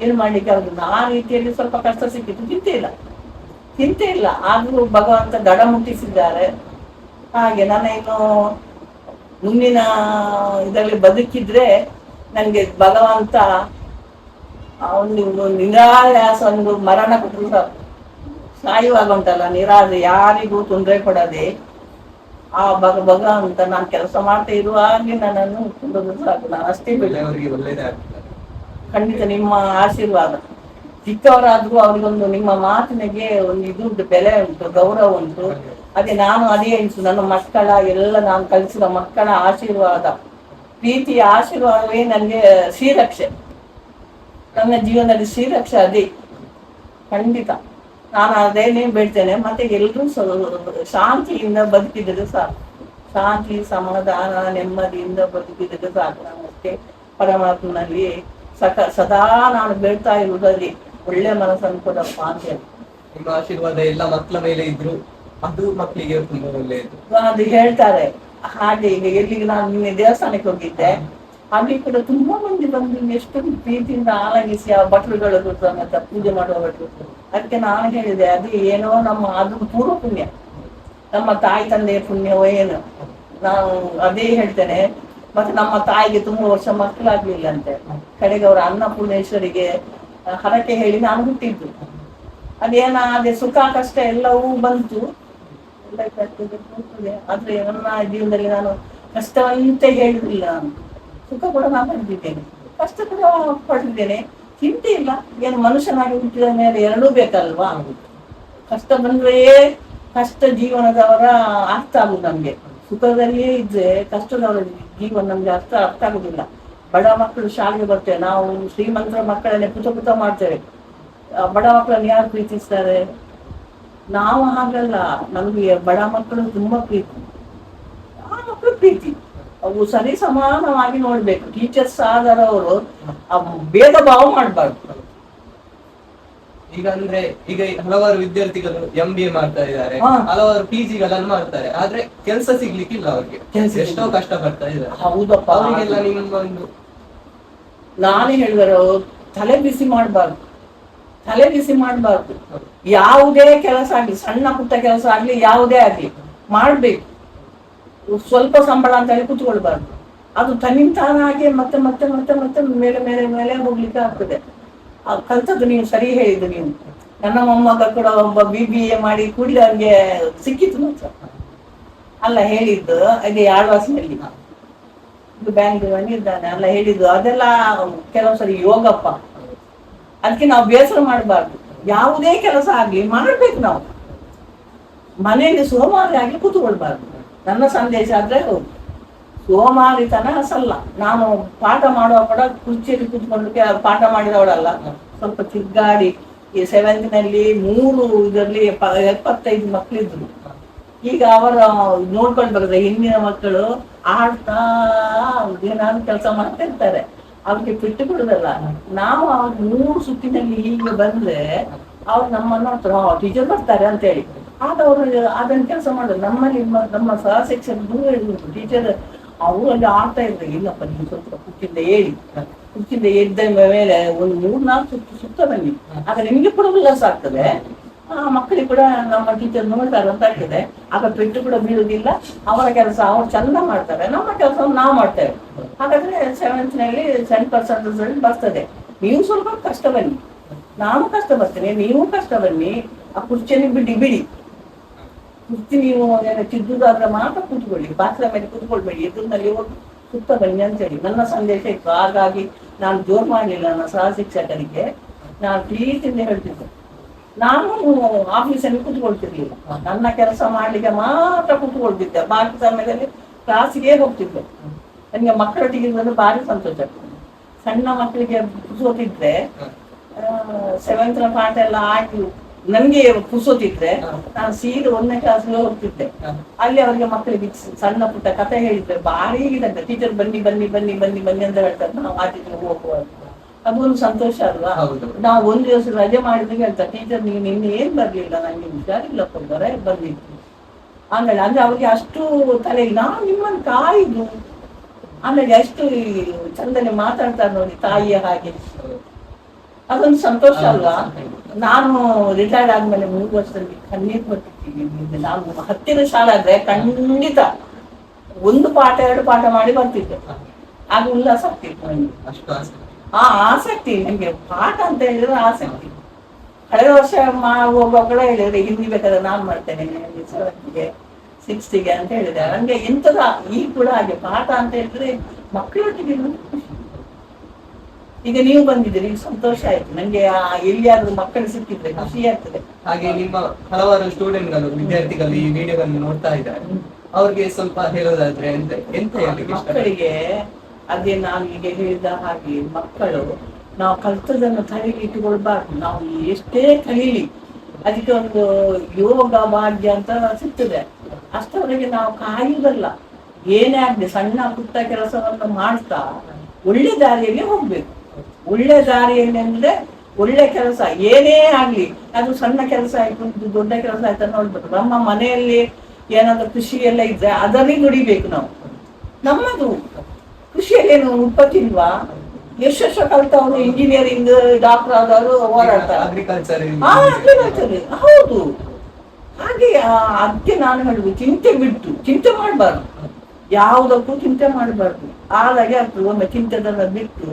[SPEAKER 2] ಏನು ಮಾಡ್ಲಿಕ್ಕೆ ಆಗುದಿಲ್ಲ. ಆ ರೀತಿಯಲ್ಲಿ ಸ್ವಲ್ಪ ಕಷ್ಟ ಸಿಕ್ಕಿತ್ತು, ಚಿಂತೆ ಇಲ್ಲ. ಆದ್ರೂ ಭಗವಂತ ದಡ ಮುಟ್ಟಿಸಿದ್ದಾರೆ. ಹಾಗೆ ನನ್ನ ಇನ್ನು ಮುಂದಿನ ಇದರಲ್ಲಿ ಬದುಕಿದ್ರೆ ನನಗೆ ಭಗವಂತ ಒಂದು ನಿರಾಯಾಸ, ಒಂದು ಮರಣ ಕೊಟ್ಟರು ಸಾಯುವಾಗ ಉಂಟಲ್ಲ ನಿರಾಸ, ಯಾರಿಗೂ ತೊಂದರೆ ಕೊಡದೆ ಆ ಭಗವಂತ ನಾನು ಕೆಲಸ ಮಾಡ್ತಾ ಇರುವಾಗೆ ನನ್ನನ್ನು ಕೊಂಡೋದು ಸಾಕು. ನಾನು ಅಷ್ಟೇ ಖಂಡಿತ ನಿಮ್ಮ ಆಶೀರ್ವಾದ. ಚಿಕ್ಕವರಾದ್ರೂ ಅವ್ರಿಗೊಂದು ನಿಮ್ಮ ಮಾತಿನಿಗೆ ಒಂದು ಇದು ಉಂಟು, ಬೆಲೆ ಉಂಟು, ಗೌರವ ಉಂಟು. ಅದೇ ಎನಿಸು ನನ್ನ ಮಕ್ಕಳ ಎಲ್ಲ ನಾನು ಕಲಿಸಿದ ಮಕ್ಕಳ ಆಶೀರ್ವಾದ, ಪ್ರೀತಿಯ ಆಶೀರ್ವಾದವೇ ನನಗೆ ಶ್ರೀರಕ್ಷೆ. ನನ್ನ ಜೀವನದಲ್ಲಿ ಶ್ರೀರಕ್ಷೆ ಅದೇ ಖಂಡಿತ. ನಾನು ಅದೇನೇ ಬೇಡ್ತೇನೆ. ಮತ್ತೆ ಎಲ್ಲರೂ ಶಾಂತಿಯಿಂದ ಬದುಕಿದ್ರೆ ಸಾಕು. ಶಾಂತಿ, ಸಮಾಧಾನ, ನೆಮ್ಮದಿಯಿಂದ ಬದುಕಿದ್ರೆ ಸಾಕು. ನಾನು ಅಷ್ಟೇ ಪರಮಾತ್ಮನಲ್ಲಿ ಸದಾ ನಾನು ಬೇಡ್ತಾ ಇರುವುದಲ್ಲಿ ಒಳ್ಳೆ ಮನಸ್ಸನ್ನು ಕೊಡಪ್ಪ ಅಂತ ಹೇಳಿ.
[SPEAKER 1] ನಿಮ್ಮ ಆಶೀರ್ವಾದ ಎಲ್ಲ ಮಕ್ಕಳ ಮೇಲೆ ಇದ್ರು, ಅದು ಮಕ್ಕಳಿಗೆ ತುಂಬಾ ಒಳ್ಳೆಯದು
[SPEAKER 2] ಅದು ಹೇಳ್ತಾರೆ. ಹಾಗೆ ಈಗ ಎಲ್ಲಿಗೆ ನಾನು ನಿನ್ನೆ ದೇವಸ್ಥಾನಕ್ಕೆ ಹೋಗಿದ್ದೆ, ಅಲ್ಲಿ ಕೂಡ ತುಂಬಾ ಮಂದಿ ಬಂದು ಎಷ್ಟು ಪ್ರೀತಿಯಿಂದ ಆಲಂಗಿಸಿ ಆ ಭಟ್ರುಗಳು ಸಮೇತ ಪೂಜೆ ಮಾಡುವ ಭಟ್ರು. ಅದಕ್ಕೆ ನಾನು ಹೇಳಿದೆ, ಅದು ಏನೋ ನಮ್ಮ ಅದು ಪೂರ್ವ ಪುಣ್ಯ, ನಮ್ಮ ತಾಯಿ ತಂದೆಯ ಪುಣ್ಯವೋ ಏನು, ನಾವು ಅದೇ ಹೇಳ್ತೇನೆ. ಮತ್ತೆ ನಮ್ಮ ತಾಯಿಗೆ ತುಂಬಾ ವರ್ಷ ಮಕ್ಕಳಾಗ್ಲಿಲ್ಲ ಅಂತೆ. ಕಡೆಗೆ ಅವರ ಅನ್ನಪೂರ್ಣೇಶ್ವರಿಗೆ ಹರಕೆ ಹೇಳಿ ನಾನು ಹುಟ್ಟಿದ್ದು. ಅದೇ ಸುಖ ಕಷ್ಟ ಎಲ್ಲವೂ ಬಂತು, ಎಲ್ಲ ಹೋಗ್ತದೆ. ಆದ್ರೆ ನನ್ನ ಜೀವನದಲ್ಲಿ ನಾನು ಕಷ್ಟವಂತೆ ಹೇಳಿರಲಿಲ್ಲ. ನಾನು ಸುಖ ಕೂಡ ನಾನು ಪಡೆದಿದ್ದೇನೆ, ಕಷ್ಟ ಕೂಡ ಪಡೆದಿದ್ದೇನೆ. ಚಿಂತೆ ಇಲ್ಲ. ಏನು ಮನುಷ್ಯನಾಗಿ ಹುಟ್ಟಿದ ಮೇಲೆ ಎರಡೂ ಬೇಕಲ್ವಾ. ಕಷ್ಟ ಬಂದ್ರೆ ಕಷ್ಟ ಜೀವನದವರ ಅರ್ಥ ಆಗುದು ನಮ್ಗೆ. ಸುಖದಲ್ಲಿಯೇ ಇದ್ರೆ ಕಷ್ಟದವರ ಜೀವನ ನಮ್ಗೆ ಅರ್ಥ ಆಗುದಿಲ್ಲ. ಬಡ ಮಕ್ಕಳು ಶಾಲೆಗೆ ಬರ್ತೇವೆ, ನಾವು ಶ್ರೀಮಂತರ ಮಕ್ಕಳನ್ನೇ ಪುತ ಮಾಡ್ತೇವೆ. ಬಡ ಮಕ್ಕಳನ್ನು ಯಾರು ಪ್ರೀತಿಸ್ತಾರೆ? ನಾವು ಹಾಗಲ್ಲ. ನಮ್ಗೆ ಬಡ ಮಕ್ಕಳು ತುಂಬಾ ಪ್ರೀತಿ, ಆ ಮಕ್ಕಳು ಪ್ರೀತಿ ಅವು ಸರಿ ಸಮಾನವಾಗಿ ನೋಡ್ಬೇಕು. ಟೀಚರ್ಸ್ ಆದರವರು ಭೇದ ಭಾವ ಮಾಡ್ಬಾರ್ದು.
[SPEAKER 1] ಈಗ ಅಂದ್ರೆ ಈಗ ಹಲವಾರು ವಿದ್ಯಾರ್ಥಿಗಳು MBA ಮಾಡ್ತಾ ಇದ್ದಾರೆ, ಹಲವಾರು PG ಗಳನ್ನು ಮಾಡ್ತಾರೆ. ಆದ್ರೆ ಕೆಲಸ ಸಿಗ್ಲಿಕ್ಕಿಲ್ಲ ಅವ್ರಿಗೆ, ಎಷ್ಟೋ ಕಷ್ಟ ಪಡ್ತಾ ಇದ್ದಾರೆ.
[SPEAKER 2] ಹೌದಪ್ಪ.
[SPEAKER 1] ಅವರಿಗೆಲ್ಲ ನಿಮ್ಮ ಒಂದು
[SPEAKER 2] ನಾನೇ ಹೇಳಿದರು, ತಲೆ ಬಿಸಿ ಮಾಡ್ಬಾರ್ದು, ತಲೆ ಬಿಸಿ ಮಾಡ್ಬಾರ್ದು. ಯಾವುದೇ ಕೆಲಸ ಆಗ್ಲಿ, ಸಣ್ಣ ಪುಟ್ಟ ಕೆಲಸ ಆಗ್ಲಿ, ಯಾವುದೇ ಆಗ್ಲಿ ಮಾಡ್ಬೇಕು. ಸ್ವಲ್ಪ ಸಂಬಳ ಅಂತ ಹೇಳಿ ಕೂತ್ಕೊಳ್ಬಾರ್ದು. ಅದು ತನ್ನಿಂತಾನಾಗೆ ಮತ್ತೆ ಮತ್ತೆ ಮತ್ತೆ ಮತ್ತೆ ಮೇಲೆ ಮೇಲೆ ಮೇಲೆ ಹೋಗ್ಲಿಕ್ಕೆ ಆಗ್ತದೆ. ಕಲ್ತದ್ದು ನೀವು ಸರಿ ಹೇಳಿದ್ದು. ನೀವು ನನ್ನ ಮೊಮ್ಮಗ ಕೂಡ ಒಬ್ಬ BBA ಮಾಡಿ ಕೂಡಲೇ ಅವ್ರಿಗೆ ಸಿಕ್ಕಿತ್ತು ಮಾತ್ರ ಅಲ್ಲ ಹೇಳಿದ್ದು. ಅದೇ ಆಳ್ವಾಸಿನಲ್ಲಿ ಬ್ಯಾಂಗ್ಳೂರಲ್ಲಿ ಇದ್ದಾನೆ ಅಲ್ಲ ಹೇಳಿದ್ದು. ಅದೆಲ್ಲ ಕೆಲವು ಸರಿ ಯೋಗಪ್ಪ. ಅದಕ್ಕೆ ನಾವು ಬೇಸರ ಮಾಡಬಾರ್ದು. ಯಾವುದೇ ಕೆಲಸ ಆಗ್ಲಿ ಮಾಡ್ಬೇಕು. ನಾವು ಮನೆಯಲ್ಲಿ ಸೋಮಾರಿ ಆಗ್ಲಿ ಕೂತ್ಕೊಳ್ಬಾರ್ದು. ನನ್ನ ಸಂದೇಶ ಆದ್ರೆ ಹೌದು, ಸೋಮಾರಿತನ ಅಸಲ್ಲ. ನಾನು ಪಾಠ ಮಾಡುವ ಕೂಡ ಕುರ್ಚಿಯಲ್ಲಿ ಕೂತ್ಕೊಂಡು ಪಾಠ ಮಾಡಿದವಳಲ್ಲ. ಸ್ವಲ್ಪ ತಿರ್ಗಾಡಿ, ಈ 7th ನಲ್ಲಿ 3 ಇದರಲ್ಲಿ 75 ಮಕ್ಕಳಿದ್ರು. ಈಗ ಅವರ ನೋಡ್ಕೊಂಡು ಬರ್ತದೆ. ಹಿಂದಿನ ಮಕ್ಕಳು ಆಡ್ತಾ ಏನಾದ್ರು ಕೆಲಸ ಮಾಡ್ತಾ ಇರ್ತಾರೆ, ಅವ್ರಿಗೆ ಬಿಟ್ಟು ಬಿಡುದಲ್ಲ. ನಾವು ಅವ್ರ 3 ಸುತ್ತಿನಲ್ಲಿ ಹೀಗೆ ಬಂದ್ರೆ ಅವ್ರು ನಮ್ಮನ್ನ ಟೀಚರ್ ಬರ್ತಾರೆ ಅಂತ ಹೇಳಿ ಆಗ ಅವರು ಅದನ್ನ ಕೆಲಸ ಮಾಡೋದು. ನಮ್ಮಲ್ಲಿ ನಮ್ಮ ಸಹ ಶಿಕ್ಷಕರು ಹೇಳಿದ್ರು, ಟೀಚರ್ ಅವರು ಅಲ್ಲಿ ಆಡ್ತಾ ಇದ್ರು. ಇಲ್ಲಪ್ಪ, ನೀವು ಸ್ವಲ್ಪ ಕುರ್ಚಿಂದ ಹೇಳಿ, ಕುರ್ಚಿಂದ ಎದ್ದ ಮೇಲೆ ಒಂದು 3-4 ಸುತ್ತ ಬನ್ನಿ, ಆಗ ನಿಮ್ಗೆ ಕೂಡ ಉಲ್ಲಾಸ ಆಗ್ತದೆ. ಮಕ್ಕಳಿಗೆ ಕೂಡ ನಮ್ಮ ಟೀಚರ್ ನೋಡ್ತಾರೆ ಅಂತ ಆಗ್ತದೆ. ಆಗ ಪೆಟ್ಟು ಕೂಡ ಬೀಳುವುದಿಲ್ಲ. ಅವರ ಕೆಲಸ ಅವ್ರು ಚಂದ ಮಾಡ್ತಾರೆ, ನಮ್ಮ ಕೆಲಸವನ್ನು ನಾವು ಮಾಡ್ತೇವೆ. ಹಾಗಾದ್ರೆ 7th ನಲ್ಲಿ 10% ರಿಸಲ್ಟ್ ಬರ್ತದೆ. ನೀವು ಸ್ವಲ್ಪ ಕಷ್ಟ ಬನ್ನಿ, ನಾನು ಕಷ್ಟ ಬರ್ತೇನೆ, ನೀವು ಕಷ್ಟ ಬನ್ನಿ. ಆ ಕುರ್ಚಿಯಲ್ಲಿ ಬಿಡಿ ಕುರ್ಚಿ ನೀವು ತಿದ್ದುದಾದ್ರೆ ಮಾತ್ರ ಕೂತ್ಕೊಳ್ಳಿ, ಪಾತ್ರೆ ಮೇಲೆ ಕೂತ್ಕೊಳ್ಬೇಡಿ, ಎದುರಿನಲ್ಲಿ ಹೋಗಿ ಸುತ್ತ ಬನ್ನಿ ಅಂತೇಳಿ ನನ್ನ ಸಂದೇಶ ಇತ್ತು. ಹಾಗಾಗಿ ನಾನು ಜೋರು ಮಾಡಲಿಲ್ಲ. ನನ್ನ ಸಹ ಶಿಕ್ಷಕರಿಗೆ ನಾನು ಪ್ರೀತಿಯಿಂದ ಹೇಳ್ತಿದ್ದೆ. ನಾನು ಆಫೀಸಲ್ಲಿ ಕೂತ್ಕೊಳ್ತಿರ್ಲಿಲ್ಲ, ನನ್ನ ಕೆಲಸ ಮಾಡ್ಲಿಕ್ಕೆ ಮಾತ್ರ ಕೂತ್ಕೊಳ್ತಿದ್ದೆ. ಬಾಕಿ ಸಮಯದಲ್ಲಿ ಕ್ಲಾಸಿಗೆ ಹೋಗ್ತಿದ್ದೆ. ನನಗೆ ಮಕ್ಕಳೊಟ್ಟಿಗೆ ಇರೋದು ಭಾರಿ ಸಂತೋಷ ಆಗ್ತದೆ. ಸಣ್ಣ ಮಕ್ಕಳಿಗೆ ಪುಸೋತಿದ್ರೆ 7th ಪಾಠ ಎಲ್ಲ ಆಗಿ ನನ್ಗೆ ಪುಸೋತಿದ್ರೆ ನಾನು ಸೀರೆ 1ನೇ ಕ್ಲಾಸ್ಗೆ ಹೋಗ್ತಿದ್ದೆ. ಅಲ್ಲಿ ಅವರಿಗೆ ಮಕ್ಕಳಿಗೆ ಸಣ್ಣ ಪುಟ್ಟ ಕಥೆ ಹೇಳಿದ್ರೆ ಭಾರಿ ಇದಂತೆ. ಟೀಚರ್ ಬನ್ನಿ ಬನ್ನಿ ಬನ್ನಿ ಬನ್ನಿ ಬನ್ನಿ ಅಂತ ಹೇಳ್ತಾರೆ. ನಾವು ಆಚೆ ಹೋಗುವ ಅದೊಂದು ಸಂತೋಷ ಅಲ್ವಾ. ನಾವು 1 ದಿವಸ ರಜೆ ಮಾಡಿದಾಗ ಹೇಳ್ತಾರೆ, ಟೀಚರ್ ನೀವು ನಿನ್ನೆ ಏನ್ ಬರ್ಲಿಲ್ಲ, ನಂಗೆ ಹುಷಾರಿಲ್ಲಪ್ಪ, ಬರ ಬಂದಿತ್ತು ಆಮೇಲೆ. ಅಂದ್ರೆ ಅವ್ರಿಗೆ ಅಷ್ಟು ತಲೆ, ನಾವು ನಿಮ್ಮನ್ನು ಕಾಯಿದು ಆಮೇಲೆ ಎಷ್ಟು ಚಂದನೆ ಮಾತಾಡ್ತಾರೆ ನೋಡಿ, ತಾಯಿಯ ಹಾಗೆ. ಅದೊಂದು ಸಂತೋಷ ಅಲ್ವಾ. ನಾನು ರಿಟೈರ್ಡ್ ಆದ್ಮೇಲೆ 3 ವರ್ಷದಲ್ಲಿ ಕಣ್ಣೀರು ಬರ್ತಿದ್ದೀನಿ. ನಾನು ಹತ್ತಿರ ಶಾಲೆ ಆದ್ರೆ ಖಂಡಿತ 1 ಪಾಠ 2 ಪಾಠ ಮಾಡಿ ಬರ್ತಿದ್ದೆ. ಆಗ ಉಲ್ಲಾಸ ಆಗ್ತಿತ್ತು ನನಗೆ, ಆಸಕ್ತಿ. ನನಗೆ ಪಾಠ ಅಂತ ಹೇಳಿದ್ರೆ ಆಸಕ್ತಿ. ಕಳೆದ ವರ್ಷ ಹೋಗುವಾಗ ಕೂಡ ಹೇಳಿದ್ರೆ ಹಿಂದಿ ಬೇಕಾದ್ರೆ ನಾನು ಮಾಡ್ತೇನೆ 7th 6th ಅಂತ ಹೇಳಿದೆ. ನನಗೆ ಎಂತದ ಈ ಕೂಡ ಹಾಗೆ ಪಾಠ ಅಂತ ಹೇಳಿದ್ರೆ ಮಕ್ಕಳೊಟ್ಟಿಗೆ ಖುಷಿ. ಈಗ ನೀವು ಬಂದಿದ್ದೀರಿ, ಸಂತೋಷ ಆಯ್ತು ನನಗೆ. ಎಲ್ಲಿಯಾದ್ರೂ ಮಕ್ಕಳು ಸಿಕ್ಕಿದ್ರೆ ಖುಷಿ ಆಗ್ತದೆ.
[SPEAKER 1] ಹಾಗೆ ನಿಮ್ಮ ಹಲವಾರು ಸ್ಟೂಡೆಂಟ್ಗಳು, ವಿದ್ಯಾರ್ಥಿಗಳು ಈ ವಿಡಿಯೋವನ್ನು ನೋಡ್ತಾ ಇದ್ದಾರೆ, ಅವ್ರಿಗೆ ಸ್ವಲ್ಪ ಹೇಳೋದಾದ್ರೆ ಎಂತ
[SPEAKER 2] ಮಕ್ಕಳಿಗೆ ಅದೇ ನಾನು ಈಗ ಹೇಳಿದ ಹಾಗೆ, ಮಕ್ಕಳು ನಾವು ಕಲ್ತದನ್ನು ತಲೆಗೆ ಇಟ್ಟುಕೊಳ್ಬಾರ್ದು. ನಾವು ಎಷ್ಟೇ ಕಲೀಲಿ, ಅದಕ್ಕೆ ಒಂದು ಯೋಗ ಭಾಗ್ಯ ಅಂತ ಸಿಗ್ತದೆ. ಅಷ್ಟವರೆಗೆ ನಾವು ಕಾಯುವುದಲ್ಲ. ಏನೇ ಆಗ್ಲಿ ಸಣ್ಣ ಪುಟ್ಟ ಕೆಲಸವನ್ನು ಮಾಡ್ತಾ ಒಳ್ಳೆ ದಾರಿಯಲ್ಲಿ ಹೋಗ್ಬೇಕು. ಒಳ್ಳೆ ದಾರಿಯಲ್ಲಿ ಅಂದ್ರೆ ಒಳ್ಳೆ ಕೆಲಸ ಏನೇ ಆಗ್ಲಿ, ಅದು ಸಣ್ಣ ಕೆಲಸ ಆಯ್ತು, ದೊಡ್ಡ ಕೆಲಸ ಆಯ್ತು ನೋಡ್ಬೇಕು. ನಮ್ಮ ಮನೆಯಲ್ಲಿ ಏನಾದ್ರು ಕೃಷಿ ಎಲ್ಲ ಇದ್ರೆ ಅದರಲ್ಲಿ ದುಡಿಬೇಕು ನಾವು. ನಮ್ಮದು ಕೃಷಿಯಲ್ಲಿ ಏನು ಉತ್ಪತ್ತಿ ಇಲ್ವಾ? ಎಷ್ಟು ವರ್ಷ ಕಲ್ತವ್ರು ಇಂಜಿನಿಯರಿಂಗ್ ಡಾಕ್ಟರ್ ಆದವರು ಹೋರಾಡ್ತಾರೆ.
[SPEAKER 1] ಅಗ್ರಿಕಲ್ಚರ್
[SPEAKER 2] ಹೌದು. ಹಾಗೆ ಅದಕ್ಕೆ ನಾನು ಹೇಳುದು, ಚಿಂತೆ ಮಾಡಬಾರ್ದು, ಯಾವುದಕ್ಕೂ ಚಿಂತೆ ಮಾಡಬಾರ್ದು. ಹಾಗಾಗಿ ಆಗ್ತದೆ. ಒಮ್ಮೆ ಚಿಂತೆದನ್ನ ಬಿಟ್ಟು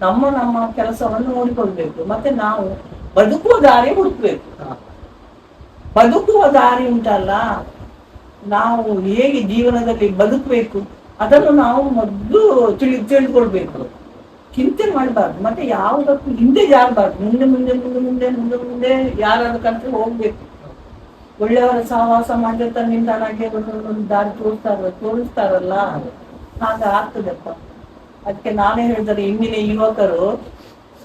[SPEAKER 2] ನಮ್ಮ ಕೆಲಸವನ್ನು ನೋಡಿಕೊಳ್ಬೇಕು. ಮತ್ತೆ ನಾವು ಬದುಕುವ ದಾರಿ ಹುಡುಕ್ಬೇಕು. ಬದುಕುವ ದಾರಿ ಉಂಟಲ್ಲ, ನಾವು ಹೇಗೆ ಜೀವನದಲ್ಲಿ ಬದುಕಬೇಕು ಅದನ್ನು ನಾವು ಮೊದಲು ತಿಳಿದುಕೊಳ್ಬೇಕು. ಚಿಂತೆ ಮಾಡಬಾರ್ದು. ಮತ್ತೆ ಯಾವುದಕ್ಕೂ ಹಿಂದೆ ಜಾರಬಾರ್ದು. ಮುಂದೆ ಮುಂದೆ ಮುಂದೆ ಮುಂದೆ ಮುಂದೆ ಮುಂದೆ ಯಾರಾದ್ರೂ ಕಂಡ್ರೆ ಹೋಗ್ಬೇಕು. ಒಳ್ಳೆಯವರ ಸಹವಾಸ ಮಾಡಿದ್ರೆ ತನ್ನಿಂದ ನನಗೆ ಒಂದೊಂದು ದಾರಿ ತೋರಿಸ್ತಾರಲ್ಲ, ಹಾಗ ಆಗ್ತದಪ್ಪ. ಅದಕ್ಕೆ ನಾನೇ ಹೇಳಿದರೆ, ಇಂದಿನ ಯುವಕರು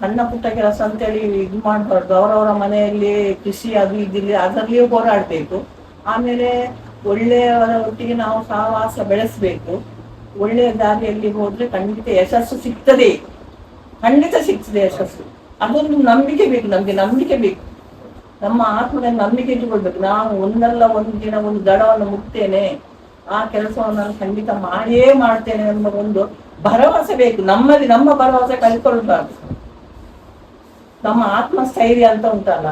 [SPEAKER 2] ಸಣ್ಣ ಪುಟ್ಟ ಕೆಲಸ ಅಂತೇಳಿ ಇದು ಮಾಡಬಾರ್ದು. ಅವರವರ ಮನೆಯಲ್ಲಿ ಕೃಷಿ ಅದು ಇದಿಲ್ಲ, ಅದರಲ್ಲಿಯೂ ಹೋರಾಡ್ಬೇಕು. ಆಮೇಲೆ ಒಳ್ಳೆಯವರ ಒಟ್ಟಿಗೆ ನಾವು ಸಹವಾಸ ಬೆಳೆಸ್ಬೇಕು. ಒಳ್ಳೆಯ ದಾರಿಯಲ್ಲಿ ಹೋದ್ರೆ ಖಂಡಿತ ಯಶಸ್ಸು ಸಿಗ್ತದೆ, ಖಂಡಿತ ಸಿಗ್ತದೆ ಯಶಸ್ಸು. ಅದೊಂದು ನಂಬಿಕೆ ಬೇಕು, ನಮ್ಗೆ ನಂಬಿಕೆ ಬೇಕು. ನಮ್ಮ ಆತ್ಮದಲ್ಲಿ ನಂಬಿಕೆ ಇಟ್ಟುಕೊಳ್ಬೇಕು. ನಾನು ಒಂದಲ್ಲ ಒಂದು ದಿನ ಒಂದು ದಡವನ್ನು ಮುಟ್ತೇನೆ, ಆ ಕೆಲಸವನ್ನು ನಾನು ಖಂಡಿತ ಮಾಡಿಯೇ ಮಾಡ್ತೇನೆ ಎಂಬ ಒಂದು ಭರವಸೆ ಬೇಕು ನಮ್ಮಲ್ಲಿ. ನಮ್ಮ ಭರವಸೆ ಕಳ್ಕೊಳ್ಬಾರ್ದು. ನಮ್ಮ ಆತ್ಮಸ್ಥೈರ್ಯ ಅಂತ ಉಂಟಲ್ಲ,